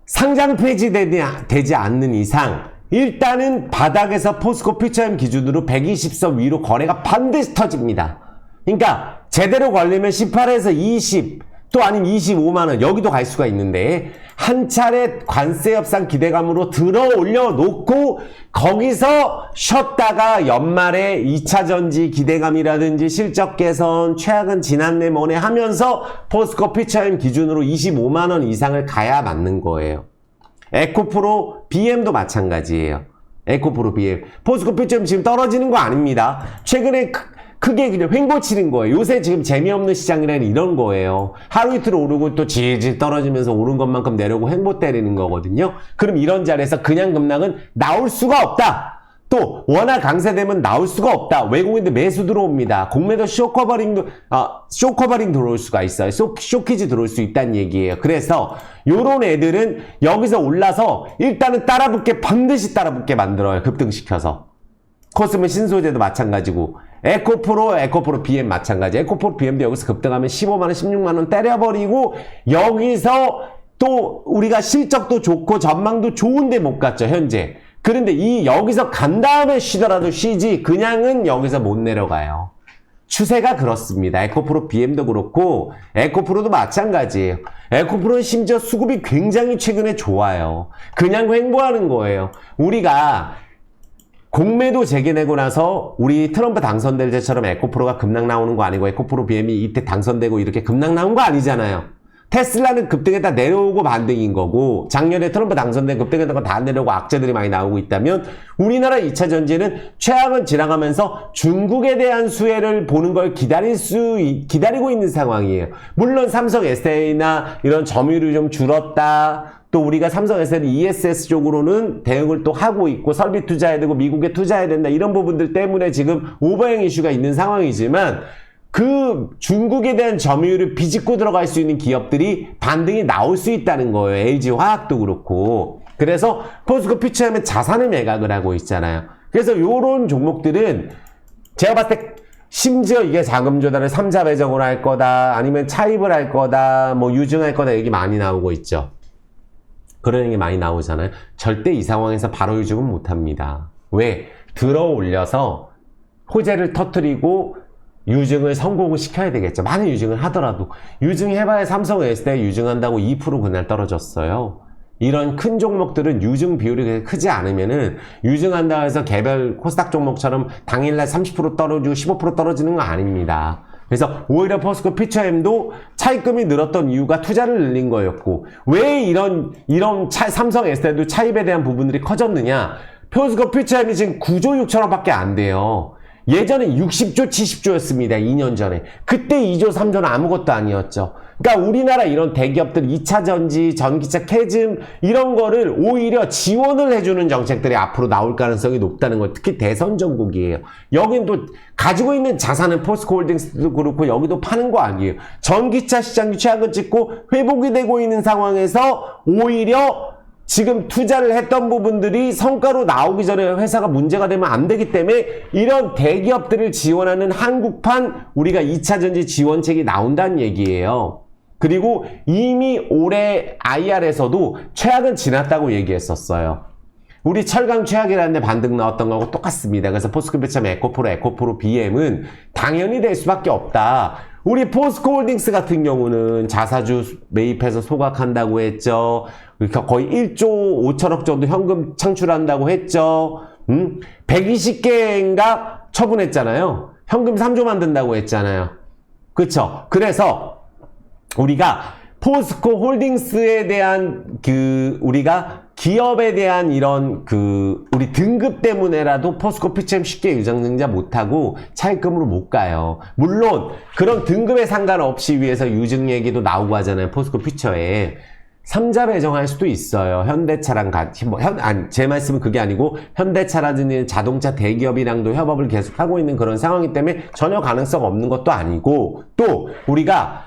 상장 폐지되지 않는 이상 일단은 바닥에서 포스코 퓨처엠 기준으로 120선 위로 거래가 반드시 터집니다. 그러니까 제대로 걸리면 18에서 20 또 아니면 25만원 여기도 갈 수가 있는데 한 차례 관세 협상 기대감으로 들어 올려놓고 거기서 쉬었다가 연말에 2차 전지 기대감이라든지 실적 개선, 최악은 지난해 뭐네 하면서 포스코 피처엠 기준으로 25만 원 이상을 가야 맞는 거예요. 에코프로 BM도 마찬가지예요. 에코프로 BM. 포스코 피처엠 지금 떨어지는 거 아닙니다. 최근에 크게 그냥 횡보 치는 거예요. 요새 지금 재미없는 시장이라는 이런 거예요. 하루 이틀 오르고 또 질질 떨어지면서 오른 것만큼 내려오고 횡보 때리는 거거든요. 그럼 이런 자리에서 그냥 급락은 나올 수가 없다. 또 워낙 강세되면 나올 수가 없다. 외국인들 매수 들어옵니다. 공매도 쇼커버링 들어올 수가 있어요. 쇼키즈 들어올 수 있다는 얘기예요. 그래서 요런 애들은 여기서 올라서 일단은 반드시 따라붙게 만들어요. 급등시켜서. 코스메 신소재도 마찬가지고 에코프로 BM 마찬가지. 에코프로 BM도 여기서 급등하면 15만원 16만원 때려버리고 여기서 또 우리가 실적도 좋고 전망도 좋은데 못 갔죠 현재. 그런데 여기서 간 다음에 쉬더라도 쉬지 그냥은 여기서 못 내려가요. 추세가 그렇습니다. 에코프로 BM도 그렇고 에코프로도 마찬가지예요. 에코프로는 심지어 수급이 굉장히 최근에 좋아요. 그냥 횡보하는 거예요. 우리가 공매도 재개내고 나서 우리 트럼프 당선될 때처럼 에코프로가 급락 나오는 거 아니고 에코프로 BM이 이때 당선되고 이렇게 급락 나온 거 아니잖아요. 테슬라는 급등했다 내려오고 반등인 거고 작년에 트럼프 당선된 급등했다가 다 내려오고 악재들이 많이 나오고 있다면 우리나라 2차 전지는 최악은 지나가면서 중국에 대한 수혜를 보는 걸 기다리고 있는 상황이에요. 물론 삼성 SDI나 이런 점유율이 좀 줄었다. 또 우리가 삼성 SDI ESS 쪽으로는 대응을 또 하고 있고 설비 투자해야 되고 미국에 투자해야 된다. 이런 부분들 때문에 지금 오버행 이슈가 있는 상황이지만 그 중국에 대한 점유율을 비집고 들어갈 수 있는 기업들이 반등이 나올 수 있다는 거예요. LG화학도 그렇고. 그래서 포스코 피처엠은 자산을 매각을 하고 있잖아요. 그래서 요런 종목들은 제가 봤을 때 심지어 이게 자금 조달을 3자 배정으로 할 거다. 아니면 차입을 할 거다. 뭐 유증할 거다. 얘기 많이 나오고 있죠. 그런 얘기 많이 나오잖아요. 절대 이 상황에서 바로 유증은 못합니다. 왜? 들어 올려서 호재를 터뜨리고 유증을 성공을 시켜야 되겠죠. 많은 유증을 하더라도 유증해봐야 삼성 SDI 유증한다고 2% 그날 떨어졌어요. 이런 큰 종목들은 유증 비율이 크지 않으면은 유증한다 해서 개별 코스닥 종목처럼 당일날 30% 떨어지고 15% 떨어지는 거 아닙니다. 그래서 오히려 포스코 피처엠도 차입금이 늘었던 이유가 투자를 늘린 거였고 왜 이런 삼성 SDI도 차입에 대한 부분들이 커졌느냐. 포스코 피처엠이 지금 9조 6천억 밖에 안 돼요. 예전에 60조 70조였습니다. 2년 전에. 그때 2조 3조는 아무것도 아니었죠. 그러니까 우리나라 이런 대기업들 2차 전지, 전기차, 캐즘 이런 거를 오히려 지원을 해주는 정책들이 앞으로 나올 가능성이 높다는 거. 특히 대선 전국이에요. 여긴 또 가지고 있는 자산은 포스코 홀딩스도 그렇고 여기도 파는 거 아니에요. 전기차 시장이 최악을 찍고 회복이 되고 있는 상황에서 오히려 지금 투자를 했던 부분들이 성과로 나오기 전에 회사가 문제가 되면 안 되기 때문에 이런 대기업들을 지원하는 한국판 우리가 2차 전지 지원책이 나온다는 얘기예요. 그리고 이미 올해 IR에서도 최악은 지났다고 얘기했었어요. 우리 철강 최악이라는 데 반등 나왔던 거하고 똑같습니다. 그래서 포스코 피처엠 에코프로 BM은 당연히 될 수밖에 없다. 우리 포스코 홀딩스 같은 경우는 자사주 매입해서 소각한다고 했죠. 그러니까 거의 1조 5천억 정도 현금 창출한다고 했죠. 120개인가 처분했잖아요. 현금 3조 만든다고 했잖아요. 그쵸? 그래서 우리가 포스코 홀딩스에 대한 우리가 기업에 대한 이런 우리 등급 때문에라도 포스코 피처엠 쉽게 유상증자 못하고 차입금으로 못 가요. 물론 그런 등급에 상관없이 위해서 유증 얘기도 나오고 하잖아요. 포스코 피처에 3자 배정할 수도 있어요. 현대차랑 같이 제 말씀은 그게 아니고 현대차라든지 자동차 대기업이랑도 협업을 계속 하고 있는 그런 상황이기 때문에 전혀 가능성 없는 것도 아니고 또 우리가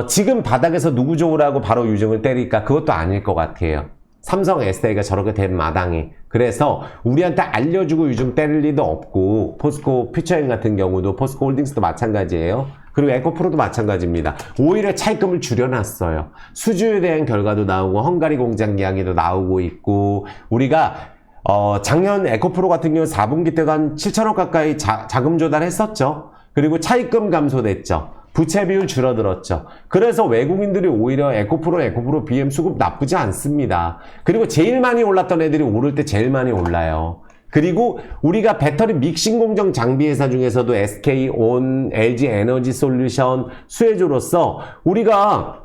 지금 바닥에서 누구 좋으라고 바로 유증을 때릴까? 그것도 아닐 것 같아요. 삼성 SDI가 저렇게 된 마당에. 그래서 우리한테 알려주고 유증 때릴 리도 없고 포스코 피처엠 같은 경우도 포스코 홀딩스도 마찬가지예요. 그리고 에코프로도 마찬가지입니다. 오히려 차입금을 줄여놨어요. 수주에 대한 결과도 나오고 헝가리 공장 이야기도 나오고 있고 우리가 작년 에코프로 같은 경우 4분기 때가 한 7천억 가까이 자금 조달했었죠. 그리고 차입금 감소됐죠. 부채 비율 줄어들었죠. 그래서 외국인들이 오히려 에코프로 BM 수급 나쁘지 않습니다. 그리고 제일 많이 올랐던 애들이 오를 때 제일 많이 올라요. 그리고 우리가 배터리 믹싱 공정 장비 회사 중에서도 SK온, LG 에너지 솔루션, 수혜주로서 우리가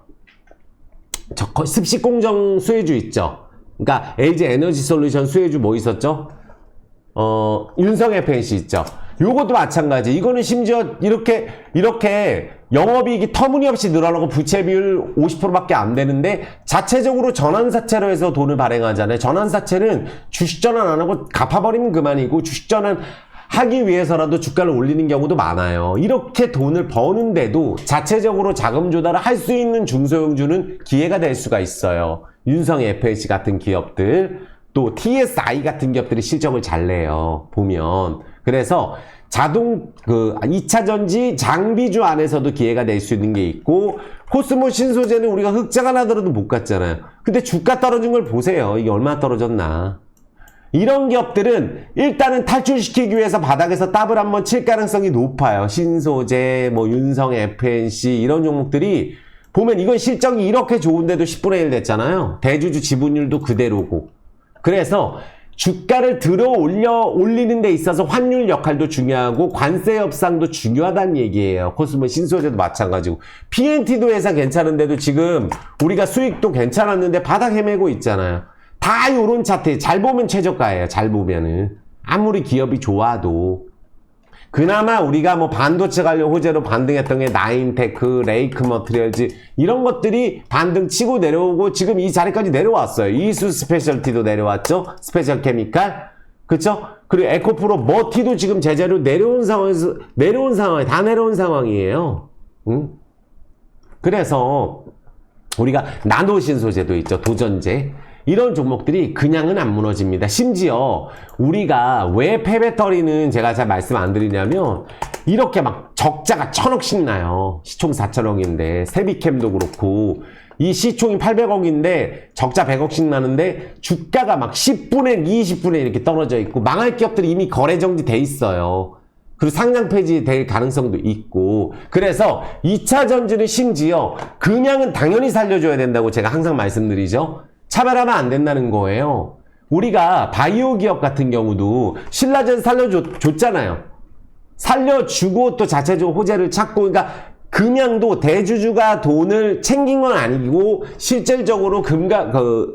습식 공정 수혜주 있죠. 그러니까 LG 에너지 솔루션 수혜주 뭐 있었죠? 윤성 FNC 있죠. 요것도 마찬가지. 이거는 심지어 이렇게 영업이익이 터무니없이 늘어나고 부채 비율 50%밖에 안 되는데 자체적으로 전환사채로 해서 돈을 발행하잖아요. 전환사채는 주식전환 안 하고 갚아버리면 그만이고 주식전환 하기 위해서라도 주가를 올리는 경우도 많아요. 이렇게 돈을 버는데도 자체적으로 자금 조달을 할 수 있는 중소형주는 기회가 될 수가 있어요. 윤성 FNC 같은 기업들, 또 TSI 같은 기업들이 실적을 잘 내요. 보면. 그래서 2차전지 장비주 안에서도 기회가 될 수 있는 게 있고, 코스모 신소재는 우리가 흑자가 나더라도 못 갔잖아요. 근데 주가 떨어진 걸 보세요. 이게 얼마나 떨어졌나. 이런 기업들은 일단은 탈출시키기 위해서 바닥에서 더블 한번 칠 가능성이 높아요. 신소재, 윤성 FNC 이런 종목들이 보면 이건 실적이 이렇게 좋은데도 10분의 1 됐잖아요. 대주주 지분율도 그대로고. 그래서 주가를 올리는 데 있어서 환율 역할도 중요하고 관세 협상도 중요하다는 얘기예요. 코스모 신소재도 마찬가지고. PNT도 회사 괜찮은데도 지금 우리가 수익도 괜찮았는데 바닥 헤매고 있잖아요. 다 요런 차트 잘 보면 최저가예요. 잘 보면은 아무리 기업이 좋아도. 그나마 우리가 반도체 관련 호재로 반등했던 게 나인테크, 레이크 머트리얼즈 이런 것들이 반등 치고 내려오고 지금 이 자리까지 내려왔어요. 이수 스페셜티도 내려왔죠. 스페셜 케미칼. 그쵸? 그리고 에코프로 머티도 지금 제자리로 내려온 상황이 다 내려온 상황이에요. 응? 그래서 우리가 나노 신소재도 있죠. 도전제. 이런 종목들이 그냥은 안 무너집니다. 심지어 우리가 왜 폐배터리는 제가 잘 말씀 안 드리냐면 이렇게 막 적자가 1000억씩 나요. 시총 4000억인데 세비캠도 그렇고 이 시총이 800억인데 적자 100억씩 나는데 주가가 막 10분의 20분의 이렇게 떨어져 있고 망할 기업들이 이미 거래 정지돼 있어요. 그리고 상장 폐지될 가능성도 있고 그래서 2차 전지는 심지어 그냥은 당연히 살려줘야 된다고 제가 항상 말씀드리죠. 차별하면 안 된다는 거예요. 우리가 바이오 기업 같은 경우도 신라젠 살려줬잖아요. 살려주고 또 자체적으로 호재를 찾고 그러니까 그냥도 대주주가 돈을 챙긴 건 아니고 실질적으로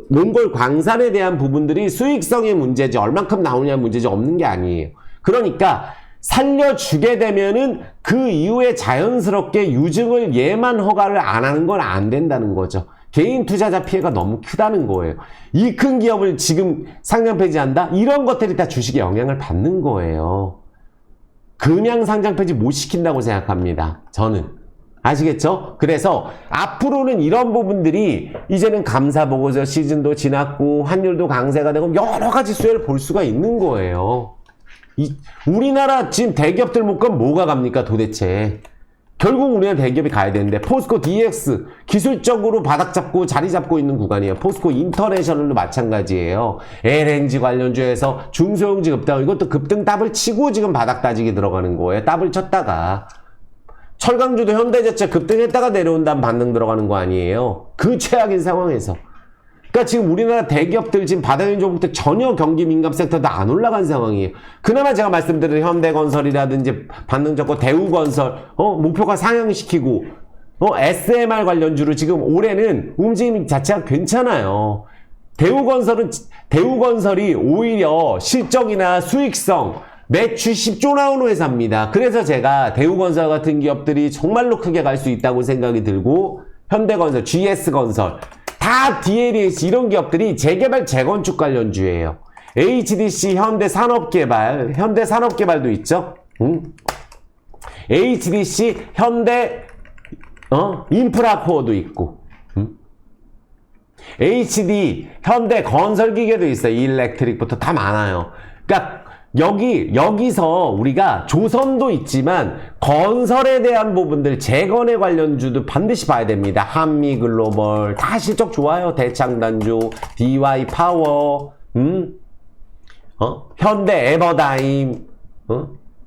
몽골 광산에 대한 부분들이 수익성의 문제지 얼만큼 나오냐 문제지 없는 게 아니에요. 그러니까 살려주게 되면은 그 이후에 자연스럽게 유증을 얘만 허가를 안 하는 건 안 된다는 거죠. 개인 투자자 피해가 너무 크다는 거예요. 이 큰 기업을 지금 상장 폐지한다? 이런 것들이 다 주식에 영향을 받는 거예요. 그냥 상장 폐지 못 시킨다고 생각합니다. 저는. 아시겠죠? 그래서 앞으로는 이런 부분들이 이제는 감사보고서 시즌도 지났고 환율도 강세가 되고 여러 가지 수혜를 볼 수가 있는 거예요. 우리나라 지금 대기업들 못 가면 뭐가 갑니까 도대체? 결국 우리나라 대기업이 가야 되는데 포스코 DX 기술적으로 바닥 잡고 자리 잡고 있는 구간이에요. 포스코 인터내셔널도 마찬가지예요. LNG 관련주에서 중소형주 급등 이것도 급등 더블 치고 지금 바닥 따지기 들어가는 거예요. 더블 쳤다가 철강주도 현대제철 급등했다가 내려온 다음 반등 들어가는 거 아니에요. 그 최악인 상황에서 그러니까 지금 우리나라 대기업들 지금 바닥인 종목들 전혀 경기 민감 섹터도 안 올라간 상황이에요. 그나마 제가 말씀드린 현대건설이라든지 반등 적고 대우건설 목표가 상향시키고 SMR 관련주로 지금 올해는 움직임 자체가 괜찮아요. 대우건설이 오히려 실적이나 수익성 매출 10조 나오는 회사입니다. 그래서 제가 대우건설 같은 기업들이 정말로 크게 갈 수 있다고 생각이 들고 현대건설, GS건설 다 DLES 이런 기업들이 재개발 재건축 관련주예요. HDC 현대산업개발도 있죠. HDC 현대 인프라코어도 있고 HD 현대건설기계도 있어요. 일렉트릭부터 다 많아요. 그러니까 여기서 우리가 조선도 있지만 건설에 대한 부분들 재건에 관련주도 반드시 봐야 됩니다. 한미글로벌 다 실적 좋아요. 대창단조, DY파워, 현대 에버다임,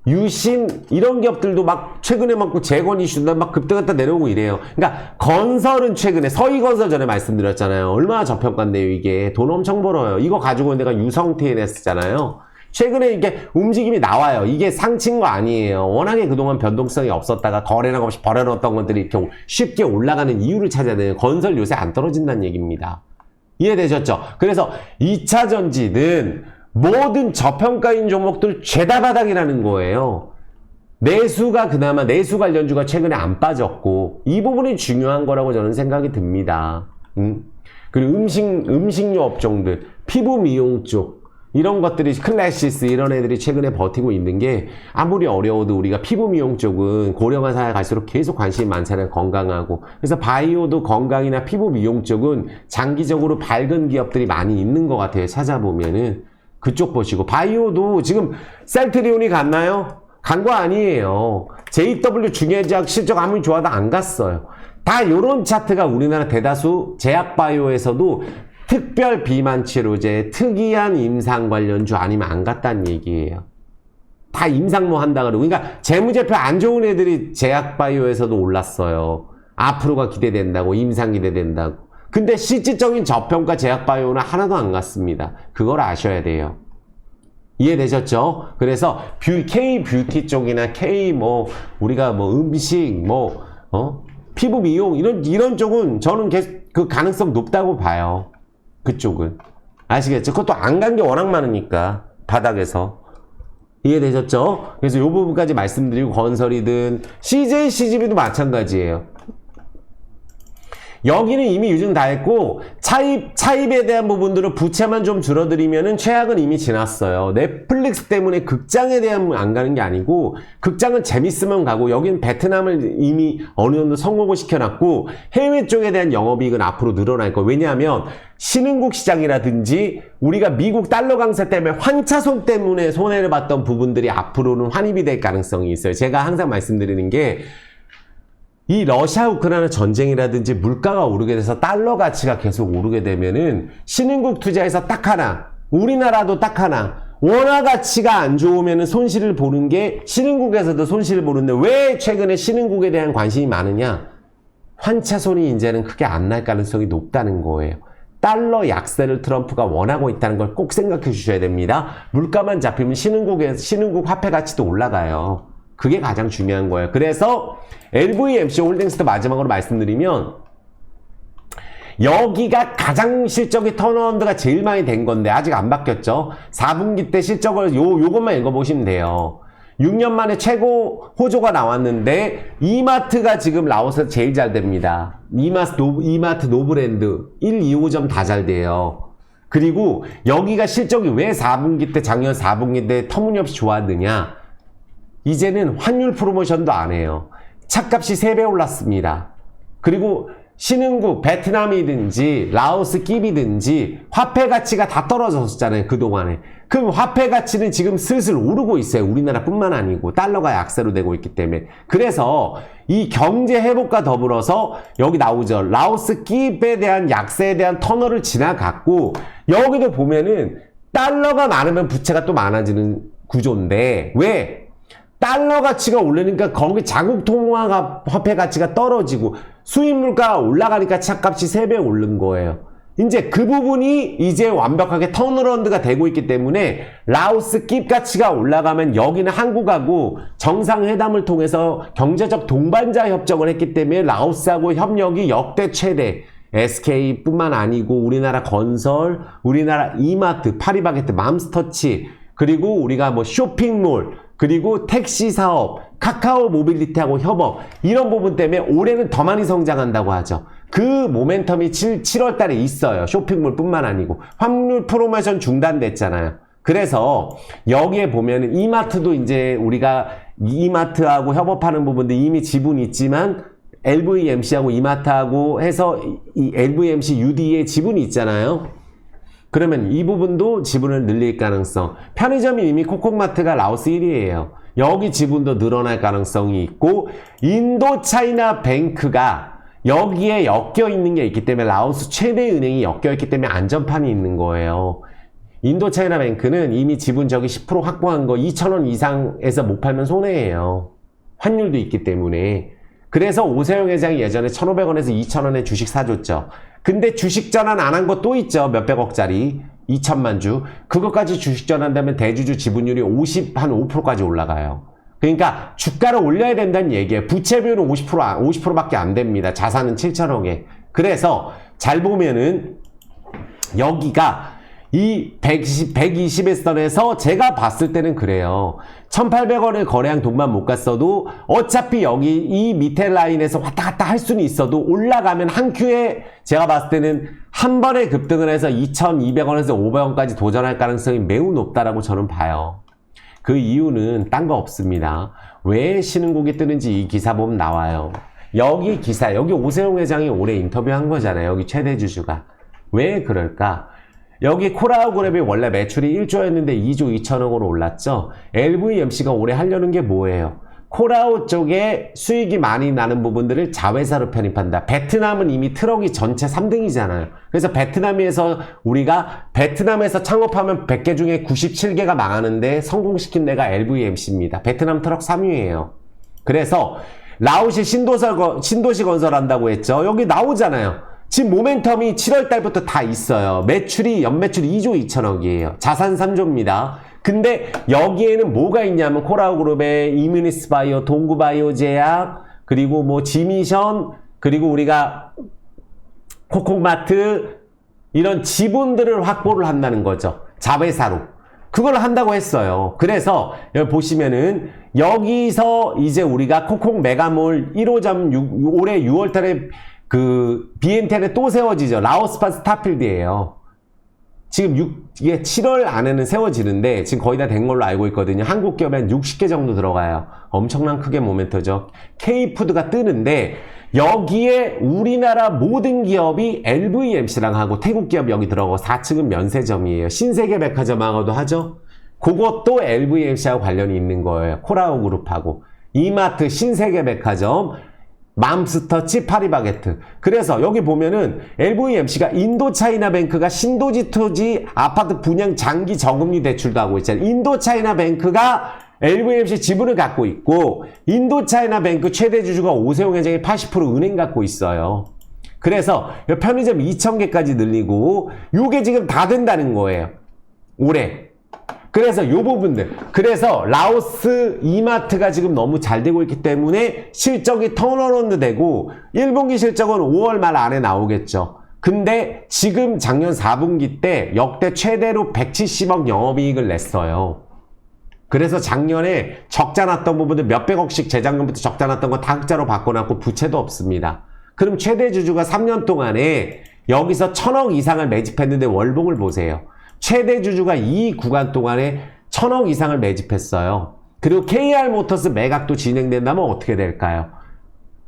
유신 이런 기업들도 막 최근에 막 재건 이슈나 막 급등했다 내려오고 이래요. 그러니까 건설은 최근에 서희건설 전에 말씀드렸잖아요. 얼마나 저평가인데요 이게. 돈 엄청 벌어요. 이거 가지고 내가 유성TN 했었잖아요. 최근에 이게 움직임이 나와요. 이게 상친 거 아니에요. 워낙에 그동안 변동성이 없었다가 거래량 없이 버려놓았던 것들이 이렇게 쉽게 올라가는 이유를 찾아야 돼요. 건설 요새 안 떨어진다는 얘기입니다. 이해되셨죠? 그래서 2차 전지는 모든 저평가인 종목들 죄다 바닥이라는 거예요. 내수가 그나마 내수 관련주가 최근에 안 빠졌고 이 부분이 중요한 거라고 저는 생각이 듭니다. 그리고 음식료 업종들, 피부 미용 쪽 이런 것들이 클래시스 이런 애들이 최근에 버티고 있는 게 아무리 어려워도 우리가 피부 미용 쪽은 고령화 사회 갈수록 계속 관심이 많잖아요. 건강하고. 그래서 바이오도 건강이나 피부 미용 쪽은 장기적으로 밝은 기업들이 많이 있는 것 같아요. 찾아보면은. 그쪽 보시고. 바이오도 지금 셀트리온이 갔나요? 간 거 아니에요. JW 중해제약 실적 아무리 좋아도 안 갔어요. 다 요런 차트가 우리나라 대다수 제약바이오에서도 특별 비만 치료제, 특이한 임상 관련주 아니면 안 갔다는 얘기예요. 다 임상모 한다 그러고. 그러니까 재무제표 안 좋은 애들이 제약바이오에서도 올랐어요. 앞으로가 기대된다고, 임상 기대된다고. 근데 실질적인 저평가 제약바이오는 하나도 안 갔습니다. 그걸 아셔야 돼요. 이해되셨죠? 그래서 K-뷰티 쪽이나 우리가 음식, 피부 미용, 이런 쪽은 저는 그 가능성 높다고 봐요. 그쪽은. 아시겠죠? 그것도 안 간 게 워낙 많으니까. 바닥에서. 이해되셨죠? 그래서 이 부분까지 말씀드리고 건설이든 CJCGV도 마찬가지예요. 여기는 이미 유증 다 했고 차입에 대한 부분들은 부채만 좀 줄어들이면은 최악은 이미 지났어요. 넷플릭스 때문에 극장에 대한 안 가는 게 아니고 극장은 재밌으면 가고 여기는 베트남을 이미 어느 정도 성공을 시켜놨고 해외 쪽에 대한 영업이익은 앞으로 늘어날 거예요. 왜냐하면 신흥국 시장이라든지 우리가 미국 달러 강세 때문에 환차손 때문에 손해를 봤던 부분들이 앞으로는 환입이 될 가능성이 있어요. 제가 항상 말씀드리는 게 이 러시아 우크라이나 전쟁이라든지 물가가 오르게 돼서 달러 가치가 계속 오르게 되면은 신흥국 투자에서 딱 하나, 우리나라도 딱 하나, 원화 가치가 안 좋으면은 손실을 보는 게 신흥국에서도 손실을 보는데 왜 최근에 신흥국에 대한 관심이 많으냐? 환차손이 이제는 크게 안 날 가능성이 높다는 거예요. 달러 약세를 트럼프가 원하고 있다는 걸 꼭 생각해 주셔야 됩니다. 물가만 잡히면 신흥국 화폐 가치도 올라가요. 그게 가장 중요한 거예요. 그래서 LVMC 홀딩스도 마지막으로 말씀드리면 여기가 가장 실적이 턴어라운드가 제일 많이 된 건데 아직 안 바뀌었죠. 4분기 때 실적을 요것만 읽어보시면 돼요. 6년 만에 최고 호조가 나왔는데 이마트가 지금 라오스에서 제일 잘 됩니다. 이마트 노브랜드 1, 2, 5점 다 잘 돼요. 그리고 여기가 실적이 왜 4분기 때 작년 4분기 때 터무니없이 좋았느냐. 이제는 환율 프로모션도 안 해요. 차값이 3배 올랐습니다. 그리고 신흥국, 베트남이든지 라오스 끼비든지 화폐 가치가 다 떨어졌었잖아요. 그동안에. 그럼 화폐 가치는 지금 슬슬 오르고 있어요. 우리나라뿐만 아니고 달러가 약세로 되고 있기 때문에. 그래서 이 경제 회복과 더불어서 여기 나오죠. 라오스 끼비에 대한 약세에 대한 터널을 지나갔고 여기도 보면은 달러가 많으면 부채가 또 많아지는 구조인데 왜? 달러 가치가 오르니까 거기 자국 통화 화폐 가치가 떨어지고 수입 물가가 올라가니까 차값이 3배 오른 거예요. 이제 그 부분이 이제 완벽하게 턴어라운드가 되고 있기 때문에 라오스 깁 가치가 올라가면 여기는 한국하고 정상회담을 통해서 경제적 동반자 협정을 했기 때문에 라오스하고 협력이 역대 최대. SK뿐만 아니고 우리나라 건설, 우리나라 이마트, 파리바게뜨, 맘스터치 그리고 우리가 쇼핑몰 그리고 택시 사업, 카카오 모빌리티하고 협업 이런 부분 때문에 올해는 더 많이 성장한다고 하죠. 그 모멘텀이 7월 달에 있어요. 쇼핑몰 뿐만 아니고 환율 프로모션 중단됐잖아요. 그래서 여기에 보면 이마트도 이제 우리가 이마트하고 협업하는 부분도 이미 지분이 있지만 LVMC하고 이마트하고 해서 이 LVMC UD에 지분이 있잖아요. 그러면 이 부분도 지분을 늘릴 가능성. 편의점이 이미 코코마트가 라오스 1위예요. 여기 지분도 늘어날 가능성이 있고 인도차이나 뱅크가 여기에 엮여 있는 게 있기 때문에 라오스 최대 은행이 엮여 있기 때문에 안전판이 있는 거예요. 인도차이나뱅크는 이미 지분 저기 10% 확보한 거 2,000원 이상에서 못 팔면 손해예요. 환율도 있기 때문에. 그래서 오세영 회장이 예전에 1,500원에서 2,000원에 주식 사줬죠. 근데 주식 전환 안 한 거 또 있죠. 몇백억짜리. 2천만 주. 그것까지 주식 전환하면 대주주 지분율이 한 5%까지 올라가요. 그러니까 주가를 올려야 된다는 얘기예요. 부채 비율은 50%밖에 안 됩니다. 자산은 7천억에. 그래서 잘 보면은 여기가 이 120일선에서 제가 봤을 때는 그래요. 1,800원을 거래한 돈만 못 갔어도 어차피 여기 이 밑에 라인에서 왔다 갔다 할 수는 있어도 올라가면 한 큐에 제가 봤을 때는 한 번에 급등을 해서 2,200원에서 500원까지 도전할 가능성이 매우 높다라고 저는 봐요. 그 이유는 딴 거 없습니다. 왜 신흥국이 뜨는지 이 기사 보면 나와요. 여기 기사, 여기 오세영 회장이 올해 인터뷰한 거잖아요. 여기 최대 주주가. 왜 그럴까? 여기 코라우 그룹이 원래 매출이 1조였는데 2조 2천억으로 올랐죠. LVMC가 올해 하려는 게 뭐예요? 코라우 쪽에 수익이 많이 나는 부분들을 자회사로 편입한다. 베트남은 이미 트럭이 전체 3등이잖아요. 그래서 우리가 베트남에서 창업하면 100개 중에 97개가 망하는데 성공시킨 데가 LVMC입니다. 베트남 트럭 3위예요. 그래서 라오시 신도시 건설한다고 했죠. 여기 나오잖아요. 지금 모멘텀이 7월 달부터 다 있어요. 연매출이 2조 2천억이에요. 자산 3조입니다. 근데 여기에는 뭐가 있냐면 코라우 그룹의 이뮤니스 바이오, 동구 바이오 제약, 그리고 뭐 지미션, 그리고 우리가 코코마트 이런 지분들을 확보를 한다는 거죠. 자회사로. 그걸 한다고 했어요. 그래서 여기 보시면은 여기서 이제 우리가 코콕 메가몰 1호점 올해 6월 달에 그 BMTN에 또 세워지죠. 라오스판 스타필드예요. 지금 이게 7월 안에는 세워지는데 지금 거의 다 된 걸로 알고 있거든요. 한국 기업에 한 60개 정도 들어가요. 엄청난 크게 모멘터죠. K푸드가 뜨는데 여기에 우리나라 모든 기업이 LVMC랑 하고 태국 기업 여기 들어가고 4층은 면세점이에요. 신세계백화점하고도 하죠. 그것도 LVMC하고 관련이 있는 거예요. 코라우 그룹하고. 이마트, 신세계백화점, 맘스터치, 파리바게트. 그래서 여기 보면은 LVMC가 인도차이나뱅크가 신도지토지 아파트 분양 장기 저금리 대출도 하고 있잖아요. 인도차이나뱅크가 LVMC 지분을 갖고 있고 인도차이나뱅크 최대 주주가 오세영 회장이 80% 은행 갖고 있어요. 그래서 편의점 2,000개까지 늘리고 요게 지금 다 된다는 거예요. 올해. 그래서 요 부분들. 그래서 라오스 이마트가 지금 너무 잘 되고 있기 때문에 실적이 턴어라운드 되고 1분기 실적은 5월 말 안에 나오겠죠. 근데 지금 작년 4분기 때 역대 최대로 170억 영업이익을 냈어요. 그래서 작년에 적자 났던 부분들 몇백억씩 재작년부터 적자 났던 거 다 흑자로 바꿔놨고 부채도 없습니다. 그럼 최대 주주가 3년 동안에 여기서 1,000억 이상을 매집했는데 월봉을 보세요. 최대 주주가 이 구간 동안에 1,000억 이상을 매집했어요. 그리고 KR모터스 매각도 진행된다면 어떻게 될까요?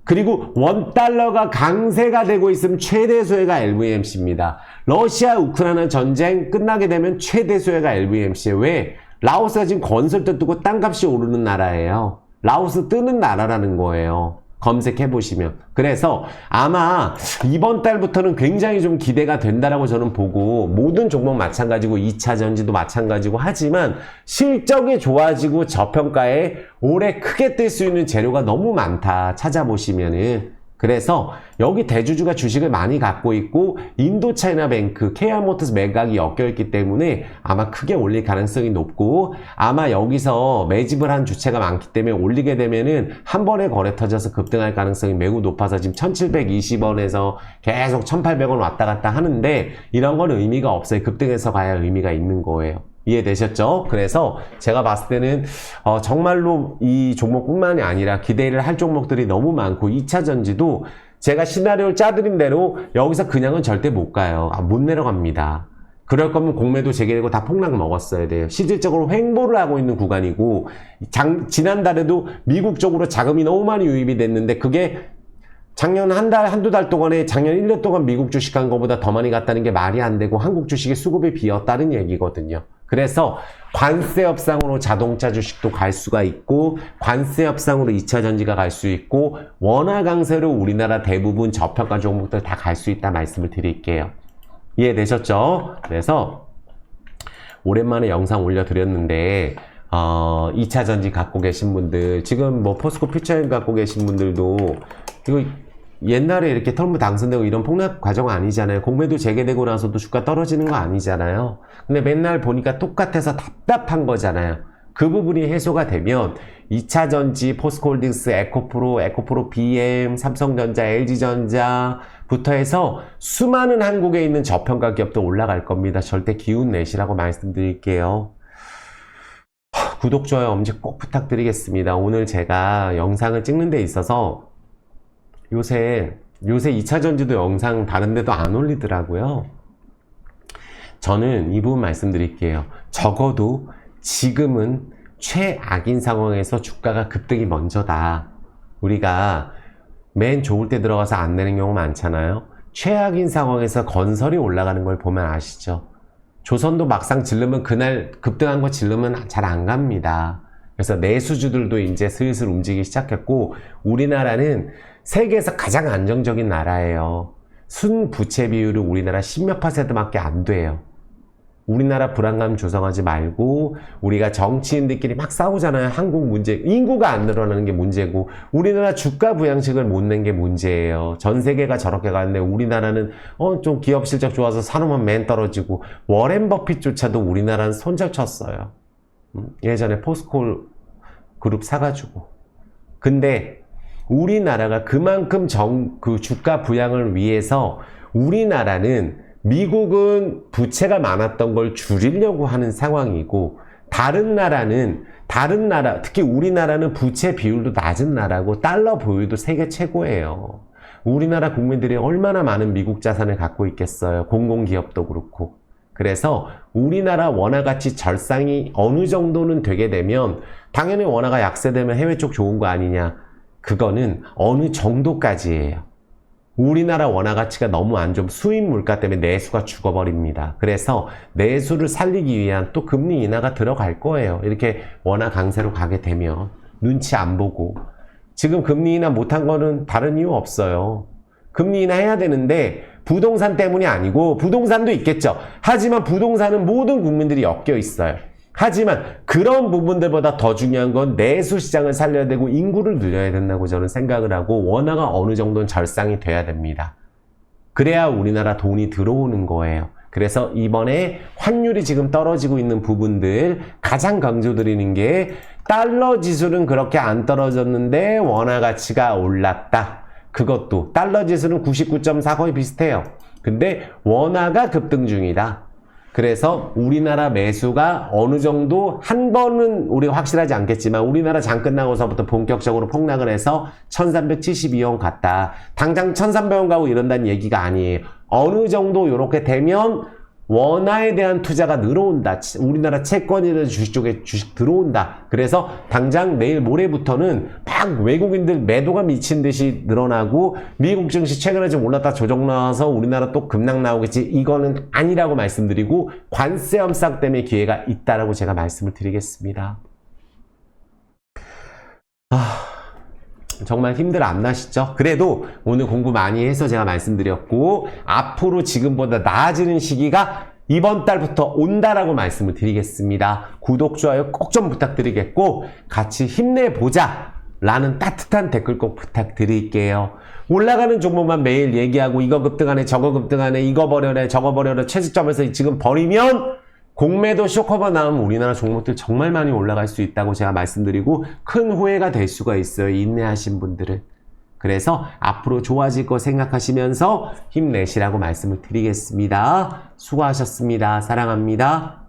그리고 원달러가 강세가 되고 있으면 최대 수혜가 LVMC입니다. 러시아 우크라이나 전쟁 끝나게 되면 최대 수혜가 LVMC예요. 왜? 라오스가 지금 건설도 뜨고 땅값이 오르는 나라예요. 라오스 뜨는 나라라는 거예요. 검색해보시면. 그래서 아마 이번 달부터는 굉장히 좀 기대가 된다라고 저는 보고 모든 종목 마찬가지고 2차 전지도 마찬가지고 하지만 실적이 좋아지고 저평가에 올해 크게 뜰 수 있는 재료가 너무 많다. 찾아보시면은. 그래서 여기 대주주가 주식을 많이 갖고 있고 인도차이나뱅크, KR모터스 매각이 엮여있기 때문에 아마 크게 올릴 가능성이 높고 아마 여기서 매집을 한 주체가 많기 때문에 올리게 되면은 한 번에 거래 터져서 급등할 가능성이 매우 높아서 지금 1,720원에서 계속 1,800원 왔다 갔다 하는데 이런 건 의미가 없어요. 급등해서 가야 의미가 있는 거예요. 이해되셨죠? 그래서 제가 봤을 때는 정말로 이 종목뿐만이 아니라 기대를 할 종목들이 너무 많고 2차 전지도 제가 시나리오를 짜드린 대로 여기서 그냥은 절대 못 가요. 못 내려갑니다. 그럴 거면 공매도 재개되고 다 폭락 먹었어야 돼요. 실질적으로 횡보를 하고 있는 구간이고 지난달에도 미국 쪽으로 자금이 너무 많이 유입이 됐는데 그게 작년 한두 달 동안에 작년 1년 동안 미국 주식 간 거보다 더 많이 갔다는 게 말이 안 되고 한국 주식의 수급이 비었다는 얘기거든요. 그래서 관세 협상으로 자동차 주식도 갈 수가 있고 관세 협상으로 2차 전지가 갈 수 있고 원화 강세로 우리나라 대부분 저평가 종목들 다 갈 수 있다 말씀을 드릴게요. 이해되셨죠? 그래서 오랜만에 영상 올려드렸는데 2차 전지 갖고 계신 분들, 지금 뭐 포스코 퓨처엠 갖고 계신 분들도 이거 옛날에 이렇게 털무 당선되고 이런 폭락 과정 아니잖아요. 공매도 재개되고 나서도 주가 떨어지는 거 아니잖아요. 근데 맨날 보니까 똑같아서 답답한 거잖아요. 그 부분이 해소가 되면 2차 전지, 포스코홀딩스, 에코프로, BM, 삼성전자, LG전자부터 해서 수많은 한국에 있는 저평가 기업도 올라갈 겁니다. 절대 기운 내시라고 말씀드릴게요. 구독, 좋아요, 엄지 꼭 부탁드리겠습니다. 오늘 제가 영상을 찍는 데 있어서 요새 2차 전지도 영상 다른 데도 안 올리더라고요. 저는 이 부분 말씀드릴게요. 적어도 지금은 최악인 상황에서 주가가 급등이 먼저다. 우리가 맨 좋을 때 들어가서 안 되는 경우 많잖아요. 최악인 상황에서 건설이 올라가는 걸 보면 아시죠? 조선도 막상 질르면 그날 급등한 거 질르면 잘 안 갑니다. 그래서 내수주들도 이제 슬슬 움직이기 시작했고, 우리나라는 세계에서 가장 안정적인 나라예요. 순부채 비율은 우리나라 10몇 %밖에 안 돼요. 우리나라 불안감 조성하지 말고, 우리가 정치인들끼리 막 싸우잖아요. 한국 문제, 인구가 안 늘어나는 게 문제고, 우리나라 주가 부양식을 못 낸 게 문제예요. 전 세계가 저렇게 가는데 우리나라는 좀 기업 실적 좋아서 사놓으면 맨 떨어지고, 워렌 버핏조차도 우리나라는 손절쳤어요. 예전에 포스코 그룹 사가지고. 근데 우리나라가 그만큼 그 주가 부양을 위해서, 우리나라는 미국은 부채가 많았던 걸 줄이려고 하는 상황이고, 다른 나라, 특히 우리나라는 부채 비율도 낮은 나라고 달러 보유도 세계 최고예요. 우리나라 국민들이 얼마나 많은 미국 자산을 갖고 있겠어요. 공공기업도 그렇고. 그래서 우리나라 원화 가치 절상이 어느 정도는 되게 되면, 당연히 원화가 약세되면 해외 쪽 좋은 거 아니냐. 그거는 어느 정도까지예요. 우리나라 원화 가치가 너무 안 좋으면 수입 물가 때문에 내수가 죽어버립니다. 그래서 내수를 살리기 위한 또 금리 인하가 들어갈 거예요. 이렇게 원화 강세로 가게 되면 눈치 안 보고. 지금 금리 인하 못한 거는 다른 이유 없어요. 금리 인하 해야 되는데 부동산 때문이 아니고, 부동산도 있겠죠. 하지만 부동산은 모든 국민들이 엮여 있어요. 하지만 그런 부분들보다 더 중요한 건 내수 시장을 살려야 되고 인구를 늘려야 된다고 저는 생각을 하고, 원화가 어느 정도는 절상이 돼야 됩니다. 그래야 우리나라 돈이 들어오는 거예요. 그래서 이번에 환율이 지금 떨어지고 있는 부분들 가장 강조드리는 게, 달러 지수는 그렇게 안 떨어졌는데 원화 가치가 올랐다. 그것도 달러 지수는 99.4 거의 비슷해요. 근데 원화가 급등 중이다. 그래서 우리나라 매수가 어느 정도 한 번은 우리가 확실하지 않겠지만, 우리나라 장 끝나고서부터 본격적으로 폭락을 해서 1372원 갔다. 당장 1300원 가고 이런다는 얘기가 아니에요. 어느 정도 이렇게 되면 원화에 대한 투자가 늘어온다. 우리나라 채권이나 주식 쪽에 주식 들어온다. 그래서 당장 내일 모레부터는 막 외국인들 매도가 미친 듯이 늘어나고, 미국 증시 최근에 좀 올랐다 조정 나와서 우리나라 또 급락 나오겠지. 이거는 아니라고 말씀드리고, 관세 협상 때문에 기회가 있다라고 제가 말씀을 드리겠습니다. 정말 힘들 안 나시죠? 그래도 오늘 공부 많이 해서 제가 말씀드렸고, 앞으로 지금보다 나아지는 시기가 이번 달부터 온다라고 말씀을 드리겠습니다. 구독, 좋아요 꼭 좀 부탁드리겠고, 같이 힘내보자 라는 따뜻한 댓글 꼭 부탁드릴게요. 올라가는 종목만 매일 얘기하고, 이거 급등하네, 저거 급등하네, 이거 버려라, 저거 버려라, 최저점에서 지금 버리면 공매도 쇼커버 나오면 우리나라 종목들 정말 많이 올라갈 수 있다고 제가 말씀드리고, 큰 후회가 될 수가 있어요. 인내하신 분들은. 그래서 앞으로 좋아질 거 생각하시면서 힘내시라고 말씀을 드리겠습니다. 수고하셨습니다. 사랑합니다.